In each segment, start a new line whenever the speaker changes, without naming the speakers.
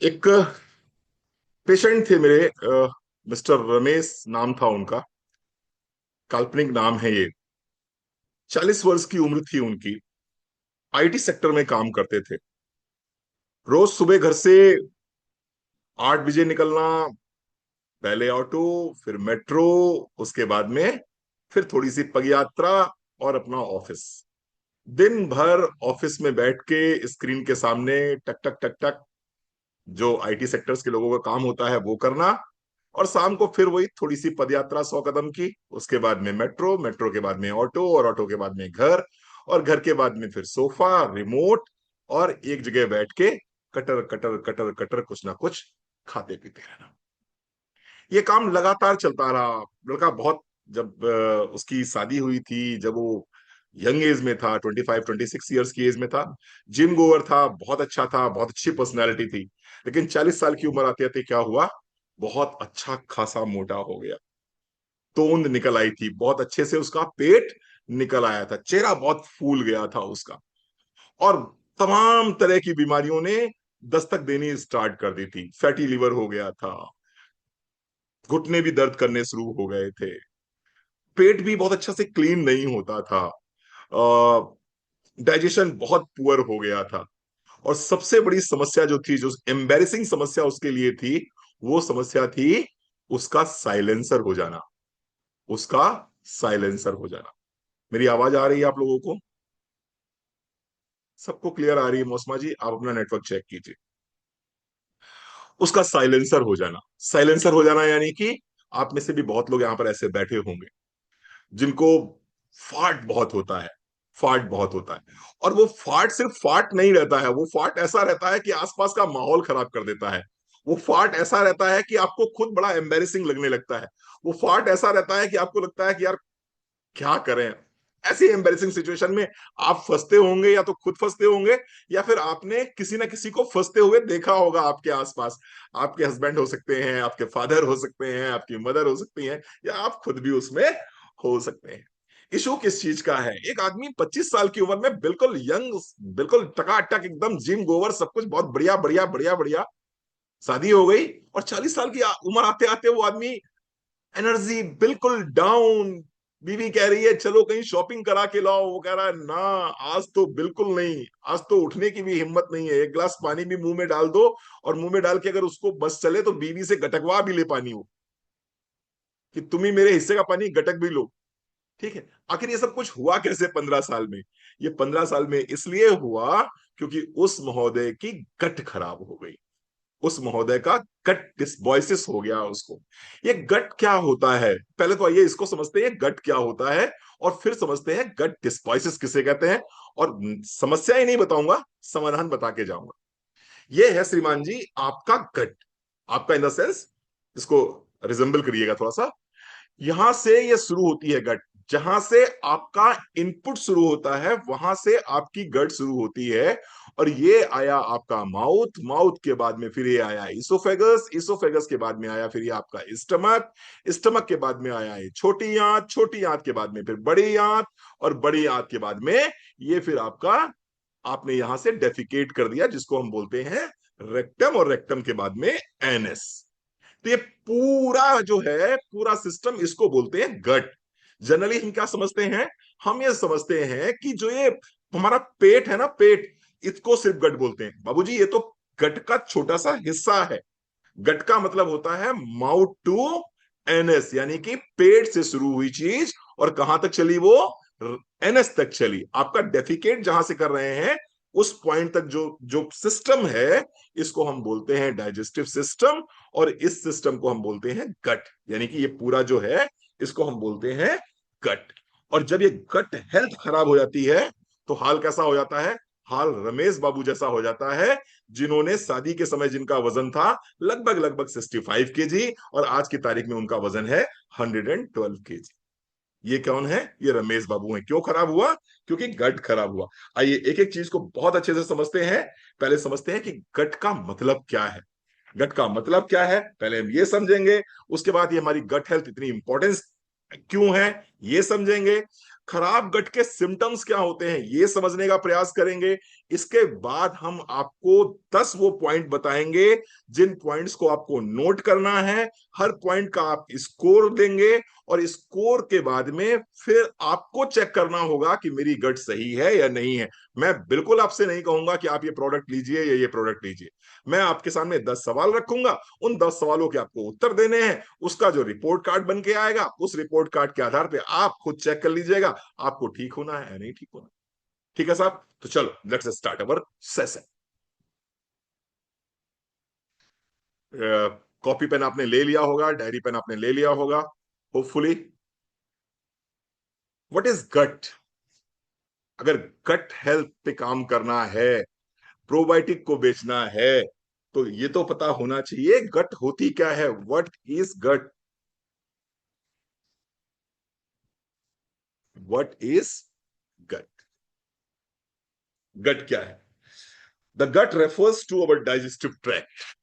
एक पेशेंट थे मेरे, मिस्टर रमेश नाम था उनका। काल्पनिक नाम है ये। 40 वर्ष की उम्र थी उनकी। आईटी सेक्टर में काम करते थे। रोज सुबह घर से 8 बजे निकलना, पहले ऑटो, फिर मेट्रो, उसके बाद में फिर थोड़ी सी पग यात्रा और अपना ऑफिस। दिन भर ऑफिस में बैठ के स्क्रीन के सामने टक टक टक टक, जो आईटी सेक्टर्स के लोगों का काम होता है वो करना। और शाम को फिर वही थोड़ी सी पदयात्रा 100 कदम की, उसके बाद में मेट्रो, मेट्रो के बाद में ऑटो, और ऑटो के बाद में घर, और घर के बाद में फिर सोफा, रिमोट, और एक जगह बैठ के कटर कटर कटर कटर कुछ ना कुछ खाते पीते रहना। ये काम लगातार चलता रहा। लड़का बहुत, जब उसकी शादी हुई थी, जब वो यंग एज में था, 25-26 ईयर्स की एज में था, जिम गोवर था, बहुत अच्छा था, बहुत अच्छी पर्सनैलिटी थी। लेकिन 40 साल की उम्र आते आते क्या हुआ, बहुत अच्छा खासा मोटा हो गया। तोंद निकल आई थी, बहुत अच्छे से उसका पेट निकल आया था, चेहरा बहुत फूल गया था उसका। और तमाम तरह की बीमारियों ने दस्तक देनी स्टार्ट कर दी थी। फैटी लिवर हो गया था, घुटने भी दर्द करने शुरू हो गए थे, पेट भी बहुत अच्छा से क्लीन नहीं होता था, डाइजेशन बहुत पुअर हो गया था। और सबसे बड़ी समस्या जो थी, जो एम्बेरसिंग समस्या उसके लिए थी, वो समस्या थी उसका साइलेंसर हो जाना। उसका साइलेंसर हो जाना। मेरी आवाज आ रही है आप लोगों को? सबको क्लियर आ रही है? मौसमा जी, आप अपना नेटवर्क चेक कीजिए। उसका साइलेंसर हो जाना। साइलेंसर हो जाना यानी कि आप में से भी बहुत लोग यहां पर ऐसे बैठे होंगे जिनको फाट बहुत होता है। फाट बहुत होता है। और वो फाट सिर्फ फाट नहीं रहता है, वो फाट ऐसा रहता है कि आसपास का माहौल खराब कर देता है। वो फाट ऐसा रहता है कि आपको खुद बड़ा एम्बेरसिंग लगने लगता है। वो फाट ऐसा रहता है कि आपको लगता है कि यार क्या करें। ऐसी एम्बेरसिंग सिचुएशन में आप फंसते होंगे, या तो खुद फंसते होंगे, या फिर आपने किसी ना किसी को फंसते हुए देखा होगा आपके आसपास। आपके हस्बैंड हो सकते हैं, आपके फादर हो सकते हैं, आपकी मदर हो सकती हैं, या आप खुद भी उसमें हो सकते हैं। इशू किस चीज का है? एक आदमी 25 साल की उम्र में बिल्कुल यंग, बिल्कुल टकाटक, एकदम जिम गोवर, सब कुछ बहुत बढ़िया बढ़िया बढ़िया बढ़िया, शादी हो गई, और 40 साल की उम्र आते आते वो आदमी एनर्जी बिल्कुल डाउन। बीवी कह रही है चलो कहीं शॉपिंग करा के लाओ, वो कह रहा है ना, आज तो बिल्कुल नहीं, आज तो उठने की भी हिम्मत नहीं है। एक गिलास पानी भी मुंह में डाल दो, और मुंह में डाल के अगर उसको बस चले तो बीवी से गटकवा भी ले पानी हो, कि तुम ही मेरे हिस्से का पानी गटक भी लो। ठीक है। आखिर ये सब कुछ हुआ कैसे 15 साल में? ये 15 साल में इसलिए हुआ क्योंकि उस महोदय की गट खराब हो गई। उस महोदय का गट डिस्बॉयसिस हो गया उसको। ये गट क्या होता है, पहले तो आइए इसको समझते हैं, गट क्या होता है, और फिर समझते हैं गट डिस्बॉयसिस किसे कहते हैं। और समस्या ही नहीं बताऊंगा, समाधान बता के जाऊंगा। ये है श्रीमान जी आपका गट। आपका इन द सेंस, इसको रिजेंबल करिएगा थोड़ा सा। यहां से ये शुरू होती है गट। जहां से आपका इनपुट शुरू होता है, वहां से आपकी गट शुरू होती है। और ये आया आपका माउथ, माउथ के बाद में फिर ये आया इसोफेगस, इसोफेगस के बाद में आया फिर ये आपका स्टमक, स्टमक के बाद में आया ये छोटी आंत, छोटी आंत के बाद में फिर बड़ी आंत, और बड़ी आंत के बाद में ये फिर आपका, आपने यहां से डेफिकेट कर दिया, जिसको हम बोलते हैं रेक्टम, और रेक्टम के बाद में एनएस। तो ये पूरा जो है, पूरा सिस्टम, इसको बोलते हैं गट। जनरली हम क्या समझते हैं? हम ये समझते हैं कि जो ये हमारा पेट है ना, पेट, इसको सिर्फ गट बोलते हैं। बाबूजी ये तो गट का छोटा सा हिस्सा है। गट का मतलब होता है माउथ टू एनएस, यानी कि पेट से शुरू हुई चीज और कहां तक चली वो, एनएस तक चली। आपका डेफिकेट जहां से कर रहे हैं उस पॉइंट तक जो जो सिस्टम है, इसको हम बोलते हैं डाइजेस्टिव सिस्टम। और इस सिस्टम को हम बोलते हैं गट, यानी कि ये पूरा जो है इसको हम बोलते हैं गट। और जब ये गट हेल्थ खराब हो जाती है तो हाल कैसा हो जाता है? हाल रमेश बाबू जैसा हो जाता है, जिन्होंने शादी के समय जिनका वजन था लगभग लगभग 65 kg, और आज की तारीख में उनका वजन है 112 kg। ये कौन है? ये रमेश बाबू हैं। क्यों खराब हुआ? क्योंकि गट खराब हुआ। आइए एक एक चीज को बहुत अच्छे से समझते हैं। पहले समझते हैं कि गट का मतलब क्या है। गट का मतलब क्या है पहले हम ये समझेंगे, उसके बाद ये हमारी गट हेल्थ इतनी इंपॉर्टेंस क्यों है ये समझेंगे। खराब गट के सिम्टम्स क्या होते हैं ये समझने का प्रयास करेंगे। इसके बाद हम आपको 10 वो पॉइंट बताएंगे जिन पॉइंट्स को आपको नोट करना है। हर पॉइंट का आप स्कोर देंगे और स्कोर के बाद में फिर आपको चेक करना होगा कि मेरी गट सही है या नहीं है। मैं बिल्कुल आपसे नहीं कहूंगा कि आप ये प्रोडक्ट लीजिए या ये प्रोडक्ट लीजिए। मैं आपके सामने 10 सवाल रखूंगा, उन 10 सवालों के आपको उत्तर देने हैं। उसका जो रिपोर्ट कार्ड बन के आएगा उस रिपोर्ट कार्ड के आधार पे आप खुद चेक कर लीजिएगा आपको ठीक होना है या नहीं ठीक होना। ठीक है साहब, तो चलो let's start our session. Copy pen आपने ले लिया होगा, डायरी पेन आपने ले लिया होगा होपफुली। व्हाट इज गट? अगर गट हेल्थ पे काम करना है, प्रोबायोटिक को बेचना है, तो ये तो पता होना चाहिए गट होती क्या है। What is gut? What is gut? Gut क्या है? The gut refers to our digestive tract.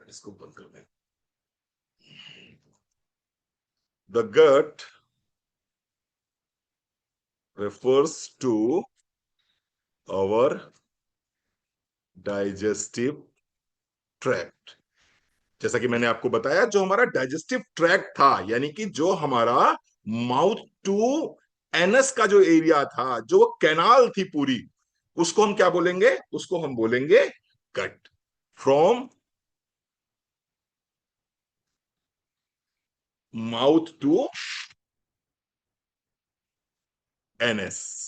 इसको बंद कर दें। The gut refers to our digestive tract। जैसा कि मैंने आपको बताया, जो हमारा डाइजेस्टिव ट्रैक्ट था, यानी कि जो हमारा माउथ टू एनस का जो एरिया था, जो कैनाल थी पूरी, उसको हम क्या बोलेंगे? उसको हम बोलेंगे gut. From mouth to anus.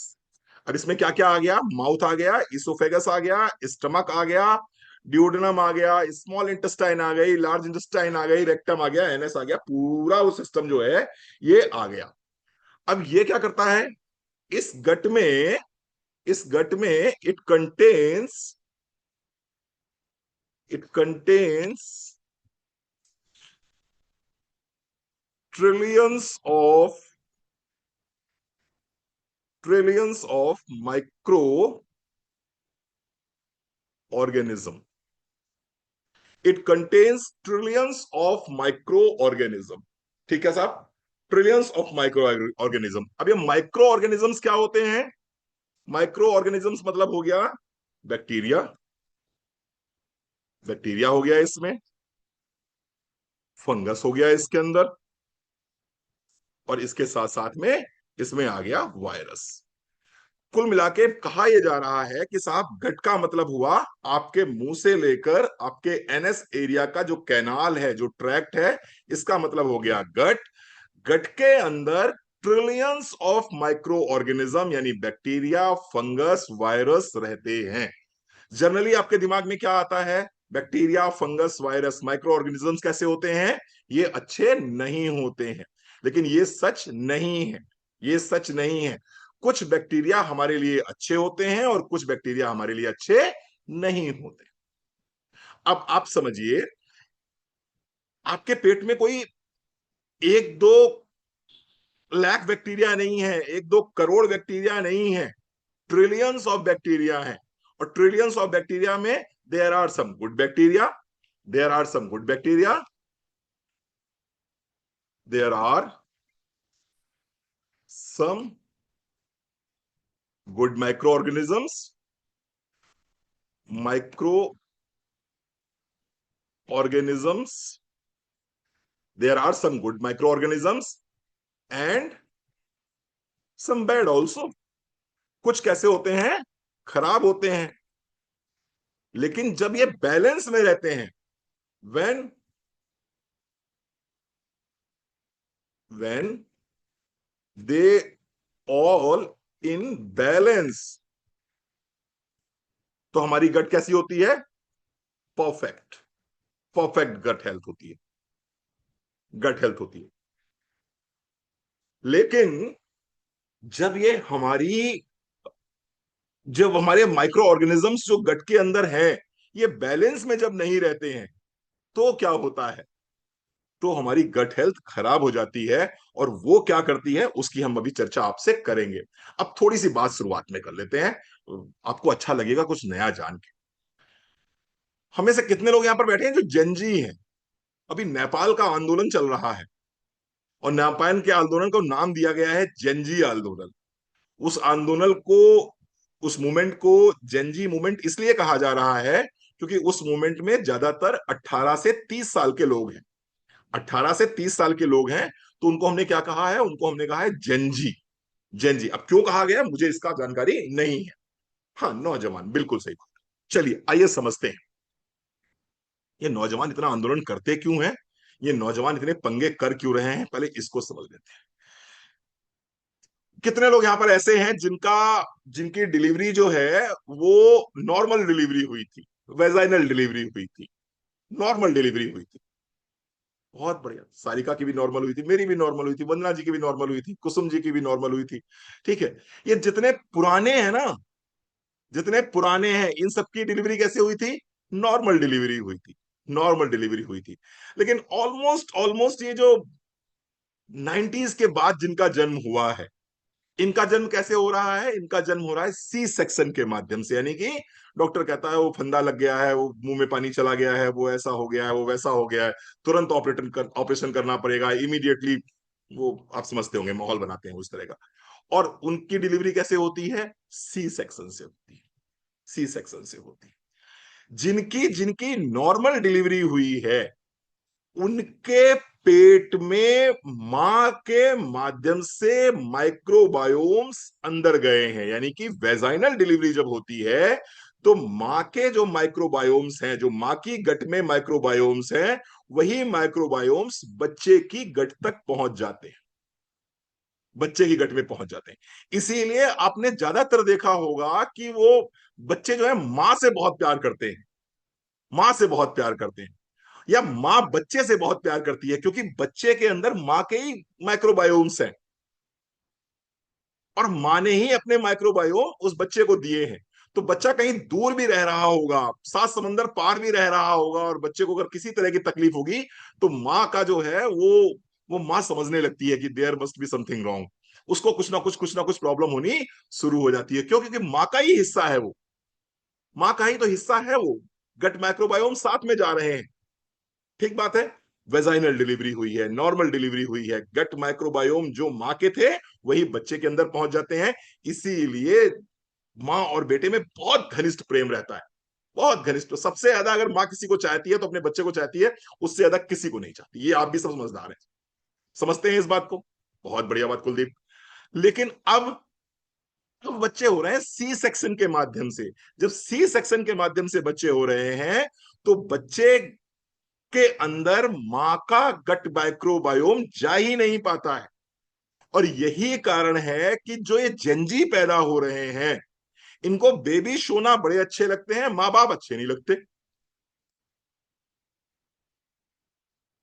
अब इसमें क्या क्या आ गया? माउथ आ गया, इसोफेगस आ गया, स्टमक आ गया, ड्यूडेनम आ गया, स्मॉल इंटेस्टाइन आ गई, लार्ज इंटेस्टाइन आ गई, रेक्टम आ गया, एनएस आ गया, पूरा वो सिस्टम जो है ये आ गया। अब ये क्या करता है? इस गट में इस गट में it contains trillions of micro organism. It contains trillions of micro organism. ठीक है साहब, ट्रिलियंस ऑफ माइक्रो ऑर्गेनिज्म। अब ये माइक्रो ऑर्गेनिजम्स क्या होते हैं? माइक्रो ऑर्गेनिजम्स मतलब हो गया बैक्टीरिया। बैक्टीरिया हो गया इसमें, फंगस हो गया इसके अंदर, और इसके साथ साथ में इसमें आ गया वायरस। कुल मिला के कहा यह जा रहा है कि साहब गट का मतलब हुआ आपके मुंह से लेकर आपके एनएस एरिया का जो कैनाल है, जो ट्रैक्ट है, इसका मतलब हो गया गट। गट के अंदर ट्रिलियंस ऑफ माइक्रो ऑर्गेनिज्म यानी बैक्टीरिया, फंगस, वायरस रहते हैं। जनरली आपके दिमाग में क्या आता है? Bacteria, fungus, virus, micro organisms कैसे होते हैं? ये अच्छे नहीं होते हैं। लेकिन ये सच नहीं है, ये सच नहीं है। कुछ बैक्टीरिया हमारे लिए अच्छे होते हैं और कुछ बैक्टीरिया हमारे लिए अच्छे नहीं होते। अब आप समझिए, आपके पेट में कोई एक दो लाख बैक्टीरिया नहीं है, एक दो करोड़ बैक्टीरिया नहीं है, ट्रिलियंस ऑफ बैक्टीरिया है। और ट्रिलियंस ऑफ बैक्टीरिया में there are some good bacteria, there are some good bacteria, there are some good micro organisms, micro organisms, there are some good micro organisms and some bad also. कुछ कैसे होते हैं? खराब होते हैं। लेकिन जब ये बैलेंस में रहते हैं, when when they all in balance, तो हमारी गट कैसी होती है? परफेक्ट। परफेक्ट गट हेल्थ होती है, गट हेल्थ होती है। लेकिन जब ये हमारी जब हमारे माइक्रो ऑर्गेनिजम्स जो गट के अंदर हैं, ये बैलेंस में जब नहीं रहते हैं, तो क्या होता है? तो हमारी गट हेल्थ खराब हो जाती है। और वो क्या करती है उसकी हम अभी चर्चा आपसे करेंगे। अब थोड़ी सी बात शुरुआत में कर लेते हैं, आपको अच्छा लगेगा कुछ नया जान के। हमें से कितने लोग यहां पर बैठे हैं जो जेनजी हैं? अभी नेपाल का आंदोलन चल रहा है, और नेपाल के आंदोलन को नाम दिया गया है जेनजी आंदोलन। उस आंदोलन को, उस मूवमेंट को जेनजी मूवमेंट इसलिए कहा जा रहा है क्योंकि उस मूवमेंट में ज्यादातर 18 से 30 साल के लोग हैं। 18 से 30 साल के लोग हैं, तो उनको हमने क्या कहा है? उनको हमने कहा है जेनजी। जेनजी अब क्यों कहा गया मुझे इसका जानकारी नहीं है। हाँ, नौजवान, बिल्कुल सही बात। चलिए आइए समझते हैं, ये नौजवान इतना आंदोलन करते क्यों हैं, ये नौजवान इतने पंगे कर क्यों रहे हैं, पहले इसको समझ लेते हैं। कितने लोग यहां पर ऐसे हैं जिनका, जिनकी डिलीवरी जो है वो नॉर्मल डिलीवरी हुई थी, वेजाइनल डिलीवरी हुई थी, नॉर्मल डिलीवरी हुई थी? बहुत बढ़िया, सारिका की भी नॉर्मल हुई थी, मेरी भी नॉर्मल हुई थी, वंदना जी की भी नॉर्मल हुई थी, कुसुम जी की भी नॉर्मल हुई थी। ठीक है, ये जितने पुराने हैं ना, जितने पुराने हैं, इन सबकी डिलीवरी कैसे हुई थी? नॉर्मल डिलीवरी हुई थी, नॉर्मल डिलीवरी हुई थी। लेकिन ऑलमोस्ट ऑलमोस्ट ये जो 90s के बाद जिनका जन्म हुआ है, इनका जन्म कैसे हो रहा है? इनका जन्म हो रहा है सी सेक्शन के माध्यम से, यानी कि डॉक्टर कहता है वो फंदा लग गया है, वो मुंह में पानी चला गया है, वो ऐसा हो गया है, वो वैसा हो गया है, तुरंत ऑपरेशन करना पड़ेगा इमीडिएटली। वो आप समझते होंगे, माहौल बनाते हैं उस तरह का। और उनकी डिलीवरी कैसे होती है? सी सेक्शन से होती है, सी सेक्शन से होती है। जिनकी जिनकी नॉर्मल डिलीवरी हुई है, उनके पेट में मां के माध्यम से माइक्रोबायोम्स अंदर गए हैं, यानी कि वेजाइनल डिलीवरी जब होती है तो मां के जो माइक्रोबायोम्स हैं, जो मां की गट में माइक्रोबायोम्स हैं, वही माइक्रोबायोम्स बच्चे की गट तक पहुंच जाते हैं, बच्चे की गट में पहुंच जाते हैं। इसीलिए आपने ज्यादातर देखा होगा कि वो बच्चे जो है मां से बहुत प्यार करते हैं, मां से बहुत प्यार करते हैं, या मां बच्चे से बहुत प्यार करती है, क्योंकि बच्चे के अंदर मां के ही माइक्रोबायोम्स हैं, और मां ने ही अपने माइक्रोबायोम उस बच्चे को दिए हैं। तो बच्चा कहीं दूर भी रह रहा होगा, सात समंदर पार भी रह रहा होगा, और बच्चे को अगर किसी तरह की तकलीफ होगी, तो माँ का जो है वो माँ समझने लगती है कि there must be something wrong. उसको कुछ ना कुछ प्रॉब्लम होनी शुरू हो जाती है। क्यों? क्योंकि माँ का ही हिस्सा है वो, माँ का ही तो हिस्सा है वो। गट माइक्रोबायोम साथ में जा रहे हैं। ठीक बात है। वेजाइनल डिलीवरी हुई है, नॉर्मल डिलीवरी हुई है, गट माइक्रोबायोम जो माँ के थे वही बच्चे के अंदर पहुंच जाते हैं। इसीलिए माँ और बेटे में बहुत घनिष्ठ प्रेम रहता है, बहुत घनिष्ठ। सबसे ज्यादा अगर माँ किसी को चाहती है तो अपने बच्चे को चाहती है, उससे ज्यादा किसी को नहीं चाहती। ये आप भी सब समझदार हैं, समझते हैं इस बात को। बहुत बढ़िया बात कुलदीप। लेकिन अब बच्चे हो रहे हैं सी सेक्शन के माध्यम से। जब सी सेक्शन के माध्यम से बच्चे हो रहे हैं, तो बच्चे के अंदर मां का गट माइक्रोबायोम जा ही नहीं पाता है। और यही कारण है कि जो ये जेंजी पैदा हो रहे हैं, इनको बेबी सोना बड़े अच्छे लगते हैं, माँ बाप अच्छे नहीं लगते।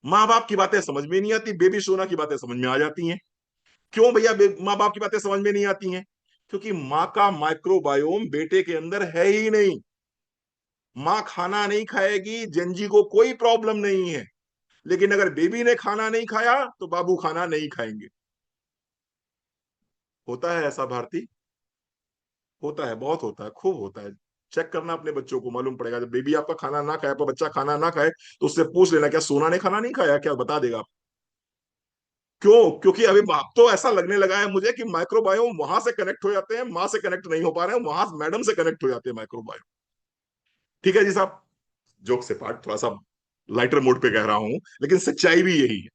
माँ बाप की बातें समझ में नहीं आती, बेबी सोना की बातें समझ में आ जाती हैं। क्यों भैया माँ बाप की बातें समझ में नहीं आती हैं? क्योंकि माँ का माइक्रोबायोम बेटे के अंदर है ही नहीं। माँ खाना नहीं खाएगी, जेंजी को कोई प्रॉब्लम नहीं है। लेकिन अगर बेबी ने खाना नहीं खाया तो बाबू खाना नहीं खाएंगे। होता है ऐसा भारती? होता है, बहुत होता है, खूब होता है। चेक करना अपने बच्चों को, मालूम पड़ेगा। जब बेबी आपका खाना ना खाए, आपका बच्चा खाना ना खाए, तो उससे पूछ लेना क्या सोना ने खाना नहीं खाया, क्या बता देगा। क्यों? क्योंकि अभी अब तो ऐसा लगने लगा है मुझे कि माइक्रोबायोम वहां से कनेक्ट हो जाते हैं, माँ से कनेक्ट नहीं हो पा रहे हैं, वहां मैडम से कनेक्ट हो जाते हैं माइक्रोबायोम। ठीक है जी साहब, जोक से पार्ट थोड़ा सा लाइटर मोड पे कह रहा हूं, लेकिन सच्चाई भी यही है।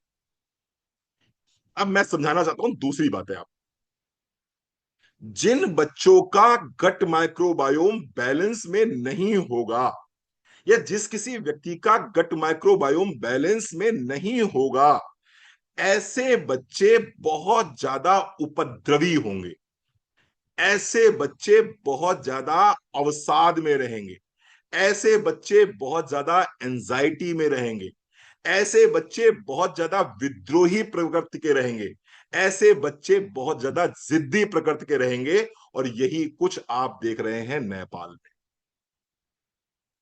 अब मैं समझाना चाहता हूं दूसरी बातें आप। जिन बच्चों का गट माइक्रोबायोम बैलेंस में नहीं होगा, या जिस किसी व्यक्ति का गट माइक्रोबायोम बैलेंस में नहीं होगा, ऐसे बच्चे बहुत ज्यादा उपद्रवी होंगे। ऐसे बच्चे बहुत ज्यादा अवसाद में रहेंगे। ऐसे बच्चे बहुत ज्यादा एंजाइटी में रहेंगे। ऐसे बच्चे बहुत ज्यादा विद्रोही प्रकृति के रहेंगे। ऐसे बच्चे बहुत ज्यादा जिद्दी प्रकृति के रहेंगे। और यही कुछ आप देख रहे हैं नेपाल में।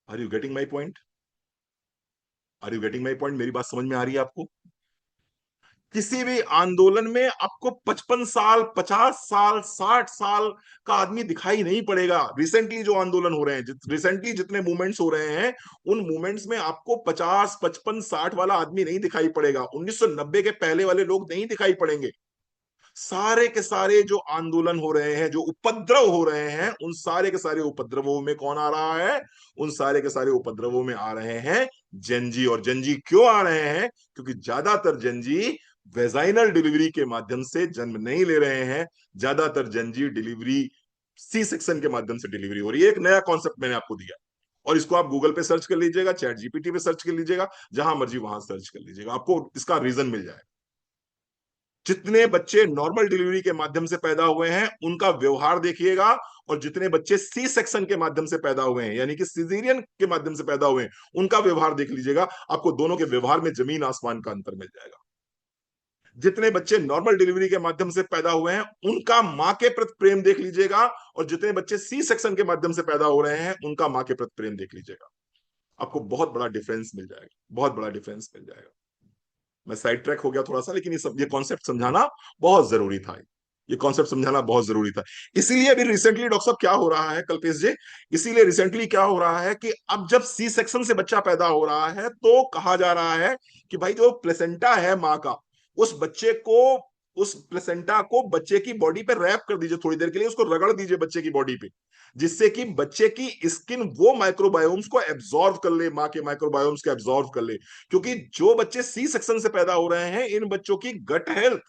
Are you getting my point? Are you getting my point? मेरी बात समझ में आ रही है आपको? किसी भी आंदोलन में आपको 55 साल, 50 साल, 60 साल का आदमी दिखाई नहीं पड़ेगा। रिसेंटली जो आंदोलन हो रहे हैं, रिसेंटली जितने मूवमेंट्स हो रहे हैं, उन मूवमेंट्स में आपको 50, 55, 60 वाला आदमी नहीं दिखाई पड़ेगा। 1990 के पहले वाले लोग नहीं दिखाई पड़ेंगे। सारे के सारे जो आंदोलन हो रहे हैं, जो उपद्रव हो रहे हैं, उन सारे के सारे उपद्रवों में कौन आ रहा है? उन सारे के सारे उपद्रवों में आ रहे हैं जंजी। और जंजी क्यों आ रहे हैं? क्योंकि ज्यादातर जंजी वेजाइनल डिलीवरी के माध्यम से जन्म नहीं ले रहे हैं। ज्यादातर जंजी डिलीवरी सी सेक्शन के माध्यम से डिलीवरी हो रही है। एक नया कॉन्सेप्ट मैंने आपको दिया, और इसको आप गूगल पे सर्च कर लीजिएगा, चैट जीपीटी पे सर्च कर लीजिएगा, जहां मर्जी वहां सर्च कर लीजिएगा, आपको इसका रीजन मिल जाएगा। जितने बच्चे नॉर्मल डिलीवरी के माध्यम से पैदा हुए हैं उनका व्यवहार देखिएगा, और जितने बच्चे सी सेक्शन के माध्यम से पैदा हुए हैं, यानी कि सिजेरियन के माध्यम से पैदा हुए हैं, उनका व्यवहार देख लीजिएगा। आपको दोनों के व्यवहार में जमीन आसमान का अंतर मिल जाएगा। जितने बच्चे नॉर्मल डिलीवरी के माध्यम से पैदा हुए हैं उनका मां के प्रति प्रेम देख लीजिएगा, और जितने बच्चे सी सेक्शन के माध्यम से पैदा हो रहे हैं उनका मां के प्रति प्रेम देख लीजिएगा। आपको बहुत बड़ा डिफरेंस मिल जाएगा, बहुत बड़ा डिफरेंस मिल जाएगा। मैं साइड ट्रैक हो गया थोड़ा सा, लेकिन ये कॉन्सेप्ट समझाना बहुत जरूरी था। ये कॉन्सेप्ट समझाना बहुत जरूरी था। इसीलिए अभी रिसेंटली डॉक्टर साहब क्या हो रहा है कल्पेश जी, इसीलिए रिसेंटली क्या हो रहा है कि अब जब सी सेक्शन से बच्चा पैदा हो रहा है तो कहा जा रहा है कि भाई जो प्लेसेंटा है माँ का, उस बच्चे को, उस प्लेसेंटा को बच्चे की बॉडी पे रैप कर दीजिए थोड़ी देर के लिए, उसको रगड़ दीजिए बच्चे की बॉडी पे, जिससे कि बच्चे की स्किन वो माइक्रोबायोम्स को एब्जॉर्व कर ले, माँ के माइक्रोबायोम्स को एब्जॉर्व कर ले। क्योंकि जो बच्चे सी सेक्शन से पैदा हो रहे हैं, इन बच्चों की गट हेल्थ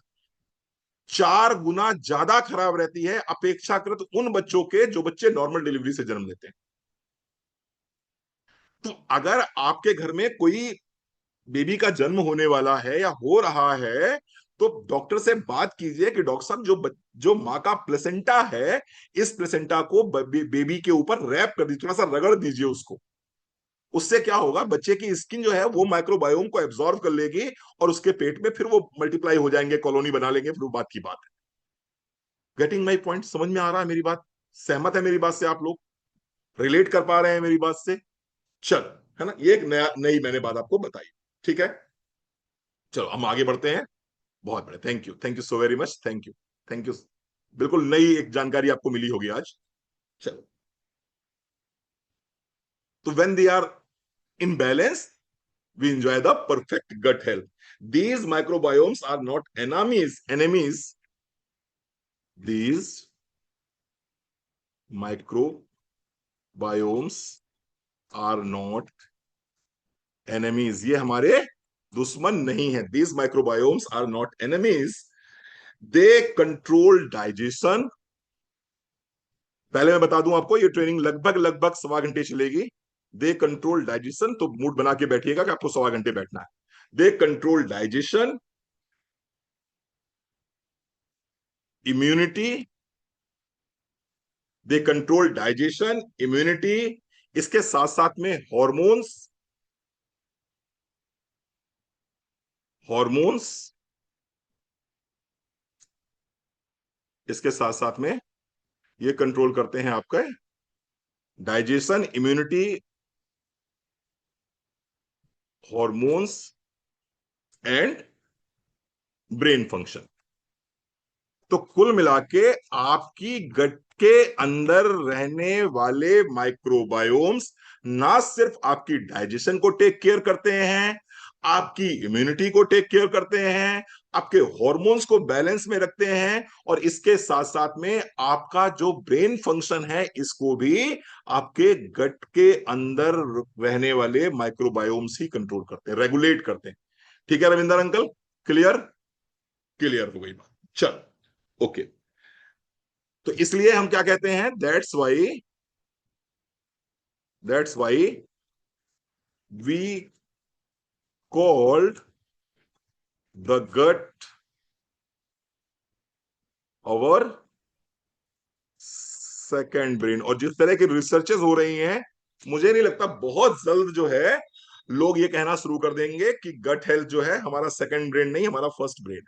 4 गुना ज्यादा खराब रहती है अपेक्षाकृत उन बच्चों के जो बच्चे नॉर्मल डिलीवरी से जन्म लेते हैं। तो अगर आपके घर में कोई बेबी का जन्म होने वाला है या हो रहा है, तो डॉक्टर से बात कीजिए कि डॉक्टर साहब जो माँ का प्लेसेंटा है, इस प्लेसेंटा को बेबी के ऊपर रैप कर दीजिए, थोड़ा सा रगड़ दीजिए उसको। उससे क्या होगा, बच्चे की स्किन जो है वो माइक्रोबायोम को एब्जॉर्व कर लेगी, और उसके पेट में फिर वो मल्टीप्लाई हो जाएंगे, कॉलोनी बना लेंगे, फिर वो बात की बात है। Getting my point? समझ में आ रहा है मेरी बात? सहमत है मेरी बात से आप लोग? रिलेट कर पा रहे हैं मेरी बात से? चल, है ना, ये एक नया नई मैंने बात आपको बताई। ठीक है, चलो हम आगे बढ़ते हैं। बहुत बड़े, thank you, thank you so very much, thank you, thank you. बिल्कुल नई एक जानकारी आपको मिली होगी आज। चलो, तो when they are in balance we enjoy the perfect gut health. These microbiomes are not enemies. These microbiomes are not enemies. ये हमारे दुश्मन नहीं है। These microbiomes are not enemies. They control digestion. पहले मैं बता दूं आपको, ये ट्रेनिंग लगभग लगभग 1.25 घंटे चलेगी। दे कंट्रोल डाइजेशन, तो मूड बना के बैठिएगा कि आपको 1.25 घंटे बैठना है। They control digestion, immunity, they control digestion, immunity, इसके साथ साथ में हॉर्मोन्स, हॉर्मोन्स, इसके साथ साथ में ये कंट्रोल करते हैं आपका digestion, immunity, hormones and brain function. तो कुल मिला के आपकी गट के अंदर रहने वाले माइक्रोबायोम्स ना सिर्फ आपकी डाइजेशन को टेक केयर करते हैं, आपकी इम्यूनिटी को टेक केयर करते हैं, आपके हॉर्मोन्स को बैलेंस में रखते हैं, और इसके साथ साथ में आपका जो ब्रेन फंक्शन है इसको भी आपके गट के अंदर रहने वाले माइक्रोबायोम्स ही कंट्रोल करते हैं, रेगुलेट करते हैं। ठीक है रविंदर अंकल, क्लियर? क्लियर हो गई बात? चल, ओके। तो इसलिए हम क्या कहते हैं, that's why we called the gut our second brain. और जिस तरह की रिसर्चेस हो रही हैं, मुझे नहीं लगता बहुत जल्द जो है लोग ये कहना शुरू कर देंगे कि गट हेल्थ जो है हमारा सेकंड ब्रेन नहीं, हमारा फर्स्ट ब्रेन।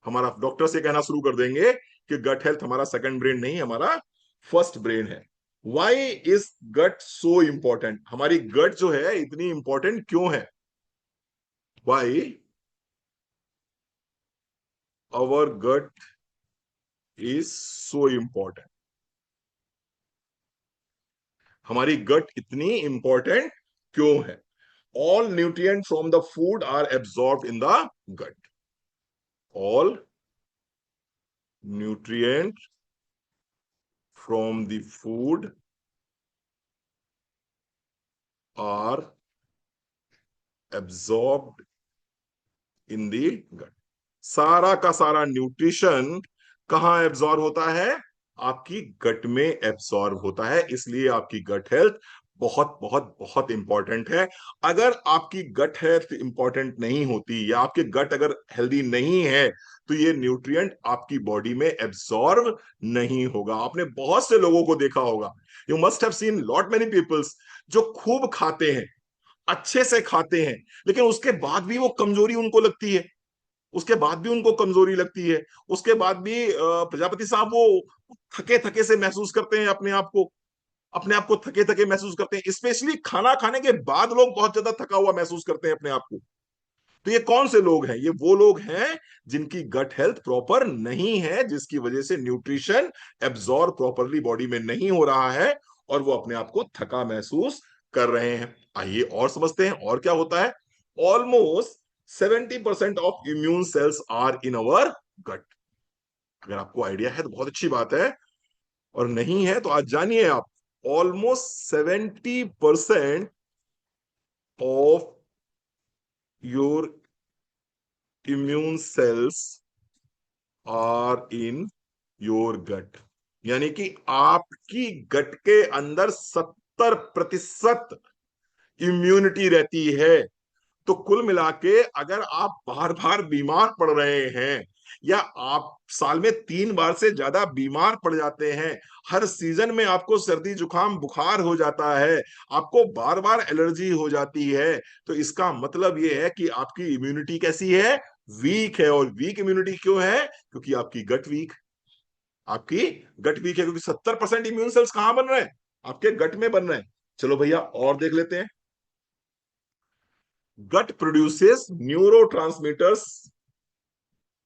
हमारा डॉक्टर से कहना शुरू कर देंगे कि गट हेल्थ हमारा सेकंड ब्रेन नहीं, हमारा फर्स्ट ब्रेन है। Why is gut so important? हमारी गट जो है इतनी इंपॉर्टेंट क्यों है? Why our gut is so important. हमारी गट इतनी इंपॉर्टेंट क्यों है? All nutrient from the food are absorbed in the gut. All nutrient from the food are absorbed in the gut. सारा का सारा न्यूट्रिशन कहां एब्सॉर्ब होता है? आपकी गट में एब्सॉर्ब होता है. इसलिए आपकी गट हेल्थ बहुत बहुत बहुत इंपॉर्टेंट है. अगर आपकी गट हेल्थ इंपॉर्टेंट नहीं होती या आपके गट अगर हेल्दी नहीं है तो ये न्यूट्रिएंट आपकी बॉडी में एब्सॉर्ब नहीं होगा. आपने बहुत से लोगों को देखा होगा, you must have seen lot many peoples, जो खूब खाते हैं, अच्छे से खाते हैं, लेकिन उसके बाद भी वो कमजोरी उनको लगती है. उसके बाद भी उनको कमजोरी लगती है. उसके बाद भी प्रजापति साहब वो थके थके से महसूस करते हैं अपने आप को थके थके महसूस करते हैं. स्पेशली खाना खाने के बाद लोग बहुत ज्यादा थका हुआ महसूस करते हैं अपने आप को. तो ये कौन से लोग हैं? ये वो लोग हैं जिनकी गट हेल्थ प्रॉपर नहीं है, जिसकी वजह से न्यूट्रिशन एब्जॉर्ब प्रॉपरली बॉडी में नहीं हो रहा है और वो अपने आप को थका महसूस कर रहे हैं. आइए और समझते हैं और क्या होता है. Almost 70% of immune cells are in our gut. अगर आपको आइडिया है तो बहुत अच्छी बात है, और नहीं है तो आज जानिए आप. Almost 70% of your immune cells are in your gut. यानी कि आपकी गट के अंदर 70% इम्यूनिटी रहती है. तो कुल मिला के अगर आप बार बार बीमार पड़ रहे हैं, या आप साल में 3 बार से ज्यादा बीमार पड़ जाते हैं, हर सीजन में आपको सर्दी जुकाम बुखार हो जाता है, आपको बार बार एलर्जी हो जाती है, तो इसका मतलब यह है कि आपकी इम्यूनिटी कैसी है? वीक है. और वीक इम्यूनिटी क्यों है? क्योंकि आपकी गट वीक. आपकी गट वीक है क्योंकि 70% इम्यून सेल्स कहां बन रहे हैं? आपके गट में बन रहे हैं. चलो भैया और देख लेते हैं. Gut produces neuro.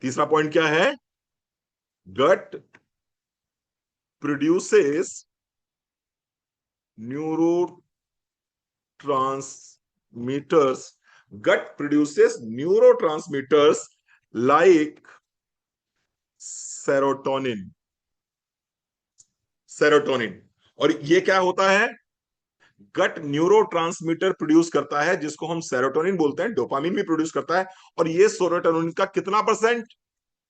तीसरा पॉइंट क्या है? Gut produces neurotransmitters. Gut produces neurotransmitters like serotonin. Serotonin. और ये क्या होता है? गट न्यूरो ट्रांसमीटर प्रोड्यूस करता है जिसको हम सेरोटोनिन बोलते हैं. डोपामिन भी प्रोड्यूस करता है. और ये सेरोटोनिन का कितना परसेंट?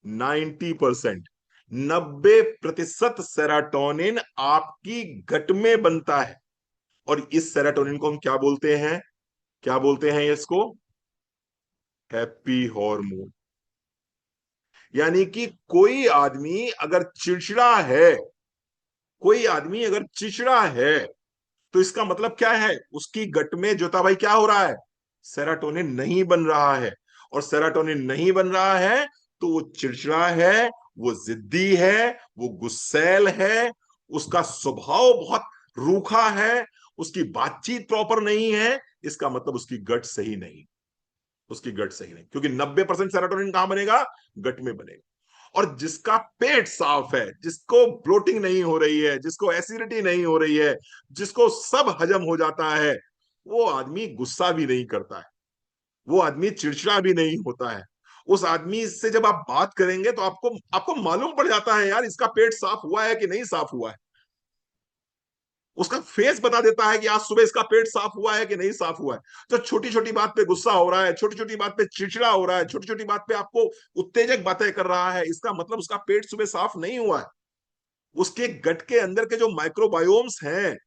90%. 90% सेरोटोनिन आपकी गट में बनता है. और इस सेरोटोनिन को हम क्या बोलते हैं? क्या बोलते हैं इसको? Happy hormone. यानी कि कोई आदमी अगर चिड़चिड़ा है, कोई आदमी अगर चिड़चिड़ा है, तो इसका मतलब क्या है? उसकी गट में जोता भाई क्या हो रहा है? सेरोटोनिन नहीं बन रहा है. और सेरोटोनिन नहीं बन रहा है तो वो चिड़चिड़ा है, वो जिद्दी है, वो गुस्सैल है, उसका स्वभाव बहुत रूखा है, उसकी बातचीत प्रॉपर नहीं है. इसका मतलब उसकी गट सही नहीं. उसकी गट सही नहीं, क्योंकि 90% सेरोटोनिन कहां बनेगा? गट में बनेगा. और जिसका पेट साफ है, जिसको ब्लोटिंग नहीं हो रही है, जिसको एसिडिटी नहीं हो रही है, जिसको सब हजम हो जाता है, वो आदमी गुस्सा भी नहीं करता है, वो आदमी चिड़चिड़ा भी नहीं होता है. उस आदमी से जब आप बात करेंगे तो आपको आपको मालूम पड़ जाता है यार इसका पेट साफ हुआ है कि नहीं साफ हुआ है. उसका फेस बता देता है कि आज सुबह इसका पेट साफ हुआ है कि नहीं साफ हुआ है. तो छोटी छोटी बात पे गुस्सा हो रहा है, छोटी छोटी बात पे चिड़चिड़ा हो रहा है, छोटी छोटी बात पे आपको उत्तेजक बातें कर रहा है, इसका मतलब उसका पेट सुबह साफ नहीं हुआ है. उसके गट के अंदर के जो माइक्रोबायोम्स हैं,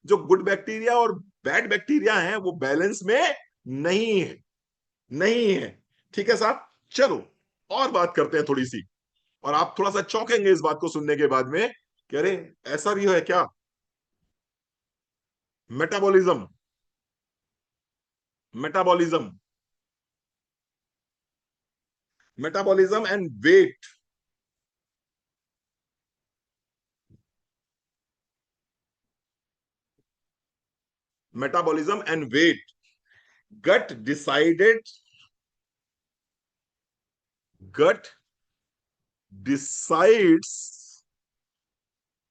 जो गुड बैक्टीरिया और बैड बैक्टीरिया हैं, वो बैलेंस में नहीं है. नहीं है. ठीक है साहब. चलो और बात करते हैं थोड़ी सी. और आप थोड़ा सा चौंकेंगे इस बात को सुनने के बाद में कि अरे ऐसा भी है क्या? Metabolism. Metabolism. Metabolism and weight. Metabolism and weight. Gut decided. Gut decides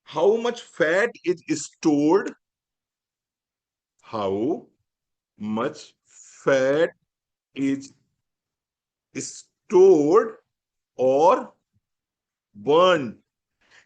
how much fat is stored, how much fat is stored or burned।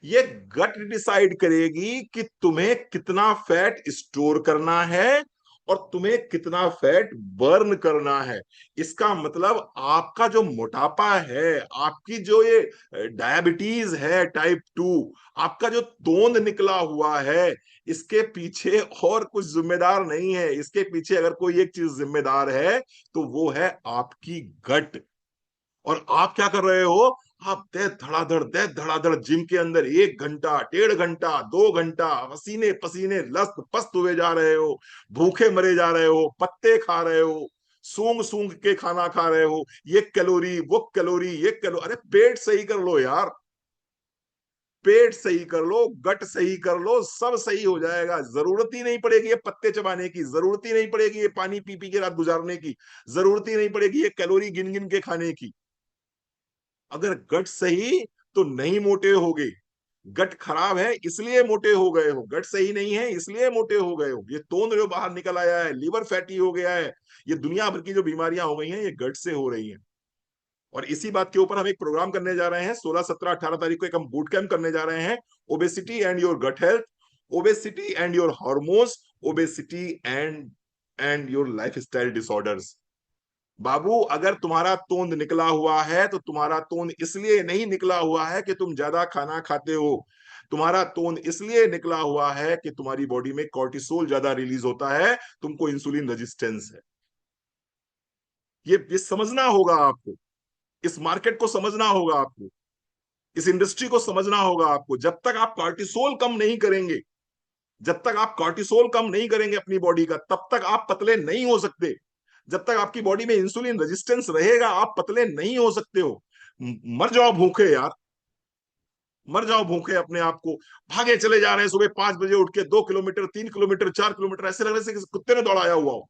ये गट डिसाइड करेगी कि तुम्हें कितना फैट स्टोर करना है और तुम्हें कितना फैट बर्न करना है। इसका मतलब आपका जो मोटापा है, आपकी जो ये डायबिटीज है टाइप 2, आपका जो तोंद निकला हुआ है, इसके पीछे और कुछ जिम्मेदार नहीं है। इसके पीछे अगर कोई एक चीज जिम्मेदार है तो वो है आपकी गट। और आप क्या कर रहे हो? आप दे धड़ाधड़ जिम के अंदर 1 घंटा, 1.5 घंटा, 2 घंटा पसीने पसीने लस्त पस्त हुए जा रहे हो, भूखे मरे जा रहे हो, पत्ते खा रहे हो, सूंघ सूंघ के खाना खा रहे हो, ये कैलोरी वो कैलोरी ये कैलोरी। अरे पेट सही कर लो यार, पेट सही कर लो, गट सही कर लो, सब सही हो जाएगा। जरूरत ही नहीं पड़ेगी ये पत्ते चबाने की, जरूरत ही नहीं पड़ेगी ये पानी पी पी के रात गुजारने की, जरूरत ही नहीं पड़ेगी ये कैलोरी गिन गिन के खाने की। अगर गट सही तो नहीं मोटे होगे। गट खराब है इसलिए मोटे हो गए हो, गट सही नहीं है इसलिए मोटे हो गए हो। ये तोंद जो बाहर निकल आया है, लीवर फैटी हो गया है, ये दुनिया भर की जो बीमारियां हो गई हैं, ये गट से हो रही हैं। और इसी बात के ऊपर हम एक प्रोग्राम करने जा रहे हैं, 16, 17, 18 तारीख को एक हम बूट कैंप करने जा रहे हैं। Obesity and your gut health, obesity and your hormones, obesity and your lifestyle disorders. बाबू, अगर तुम्हारा तोंद निकला हुआ है तो तुम्हारा तोंद इसलिए नहीं निकला हुआ है कि तुम ज्यादा खाना खाते हो। तुम्हारा तोंद इसलिए निकला हुआ है कि तुम्हारी बॉडी में कॉर्टिसोल ज्यादा रिलीज होता है, तुमको इंसुलिन रेजिस्टेंस है। ये समझना होगा आपको, इस मार्केट को समझना होगा आपको, इस इंडस्ट्री को समझना होगा आपको। जब तक आप कॉर्टिसोल कम नहीं करेंगे, जब तक आप कॉर्टिसोल कम नहीं करेंगे अपनी बॉडी का, तब तक आप पतले नहीं हो सकते। जब तक आपकी बॉडी में इंसुलिन रेजिस्टेंस रहेगा, आप पतले नहीं हो सकते हो। मर जाओ भूखे यार, मर जाओ भूखे अपने आप को। भागे चले जा रहे हैं सुबह 5 बजे उठ के, 2 किलोमीटर, 3 किलोमीटर, 4 किलोमीटर, ऐसे लग रहे से किसी कुत्ते ने दौड़ाया हुआ हो।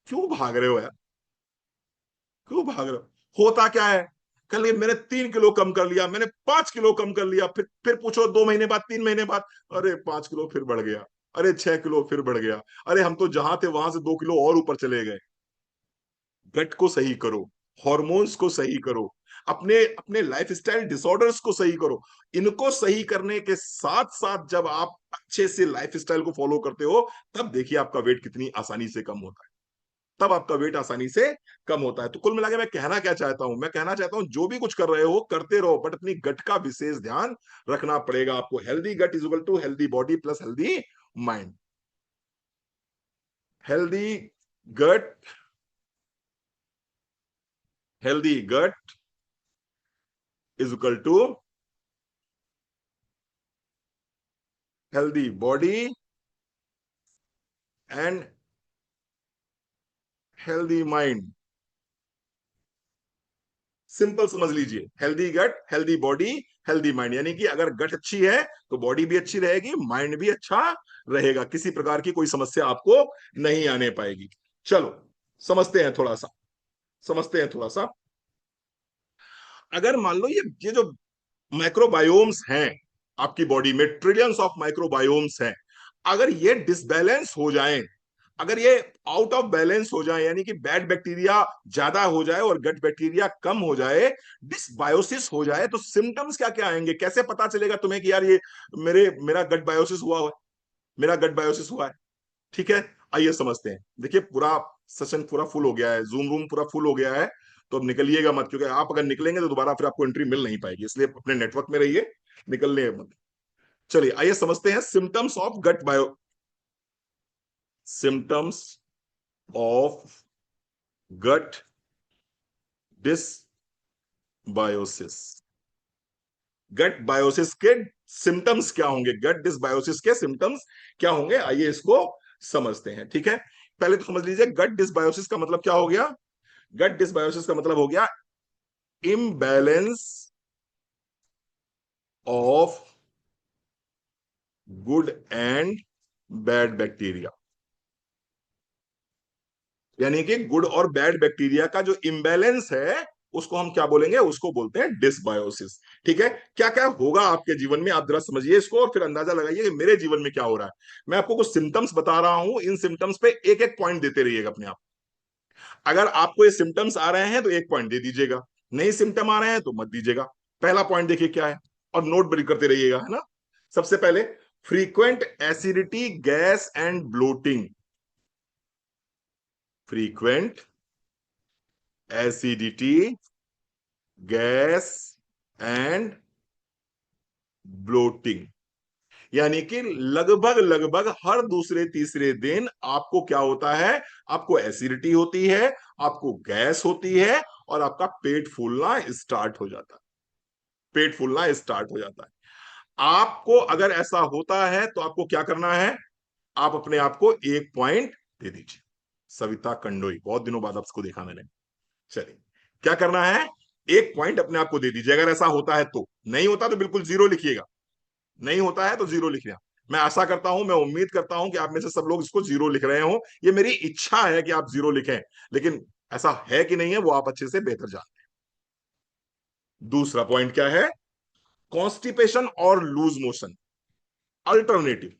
क्यों भाग रहे हो यार? क्यों भाग रहे हो? होता क्या है? कल ये मैंने 3 किलो कम कर लिया, मैंने 5 किलो कम कर लिया, फिर पूछो 2 महीने बाद, 3 महीने बाद, अरे 5 किलो फिर बढ़ गया, अरे 6 किलो फिर बढ़ गया, अरे हम तो जहां थे वहां से 2 किलो और ऊपर चले गए। गट को सही करो, हॉर्मोन्स को सही करो, अपने अपने लाइफस्टाइल डिसऑर्डर्स को सही करो। इनको सही करने के साथ साथ जब आप अच्छे से लाइफस्टाइल को फॉलो करते हो, तब देखिए आपका वेट कितनी आसानी से कम होता है। तब आपका वेट आसानी से कम होता है। तो कुल मिला के मैं कहना क्या चाहता हूं? मैं कहना चाहता हूं जो भी कुछ कर रहे हो करते रहो, बट अपनी गट का विशेष ध्यान रखना पड़ेगा आपको। Healthy gut is equal to healthy body plus healthy mind. Healthy gut, healthy gut is equal to healthy body and healthy mind. Simple समझ लीजिए, healthy gut, healthy body, healthy mind. यानी कि अगर गट अच्छी है तो बॉडी भी अच्छी रहेगी, माइंड भी अच्छा रहेगा, किसी प्रकार की कोई समस्या आपको नहीं आने पाएगी। चलो समझते हैं थोड़ा सा, समझते हैं थोड़ा सा। अगर मान लो ये जो माइक्रोबायोम्स हैं आपकी बॉडी में, ट्रिलियंस ऑफ माइक्रोबायोम्स हैं, अगर ये डिसबैलेंस हो जाएं, अगर ये आउट ऑफ बैलेंस हो जाए, यानी कि बैड बैक्टीरिया ज्यादा हो जाए और गट बैक्टीरिया कम हो जाए, डिसबायोसिस हो जाए, तो सिम्टम्स क्या क्या आएंगे? कैसे पता चलेगा तुम्हें कि यार ये मेरा गट बायोसिस हुआ है, मेरा गट बायोसिस हुआ है? ठीक है, आइए समझते हैं। देखिए पूरा सेशन पूरा फुल हो गया है, जूम रूम पूरा फुल हो गया है, तो अब निकलिएगा मत, क्योंकि आप अगर निकलेंगे तो दोबारा फिर आपको एंट्री मिल नहीं पाएगी, इसलिए अपने नेटवर्क में रहिए, निकलने मत। चलिए आइए समझते हैं symptoms of gut bio, symptoms of gut dysbiosis. Gut biosis के सिम्टम्स क्या होंगे, गट डिसबायोसिस के सिम्टम्स क्या होंगे, आइए इसको समझते हैं। ठीक है, पहले तो समझ लीजिए गट डिसबायोसिस का मतलब क्या हो गया। गट डिसबायोसिस का मतलब हो गया imbalance of good and bad bacteria. यानी कि गुड और बैड बैक्टीरिया का जो इम्बैलेंस है, उसको हम क्या बोलेंगे, उसको बोलते हैं डिसबायोसिस। ठीक है, क्या क्या होगा आपके जीवन में, आप जरा समझिए इसको और फिर अंदाजा लगाइए कि मेरे जीवन में क्या हो रहा है। मैं आपको कुछ सिम्टम्स बता रहा हूं, इन सिम्टम्स पे एक एक पॉइंट देते रहिएगा अपने आप। अगर आपको ये सिम्टम्स आ रहे हैं तो एक पॉइंट दे दीजिएगा, नहीं सिम्टम आ रहे हैं तो मत दीजिएगा। पहला पॉइंट देखिए क्या है, और नोट भी करते रहिएगा, है ना। सबसे पहले, frequent acidity, gas and bloating. Frequent acidity, gas and bloating, यानी कि लगभग लगभग हर दूसरे तीसरे दिन आपको क्या होता है, आपको एसिडिटी होती है, आपको गैस होती है, और आपका पेट फूलना स्टार्ट हो जाता है। पेट फूलना स्टार्ट हो जाता है। आपको अगर ऐसा होता है तो आपको क्या करना है, आप अपने आप को एक पॉइंट दे दीजिए। सविता कंडोई, बहुत दिनों बाद आपको देखा मैंने। चलिए, क्या करना है, एक पॉइंट अपने आप को दे दीजिए अगर ऐसा होता है तो। नहीं होता तो बिल्कुल जीरो लिखिएगा, नहीं होता है तो जीरो लिखिएगा। मैं आशा करता हूं, मैं उम्मीद करता हूं कि आप में से सब लोग इसको जीरो लिख रहे हो। ये मेरी इच्छा है कि आप जीरो लिखें, लेकिन ऐसा है कि नहीं है वो आप अच्छे से बेहतर जानते हैं। दूसरा पॉइंट क्या है, कॉन्स्टिपेशन और loose motion. Alternative,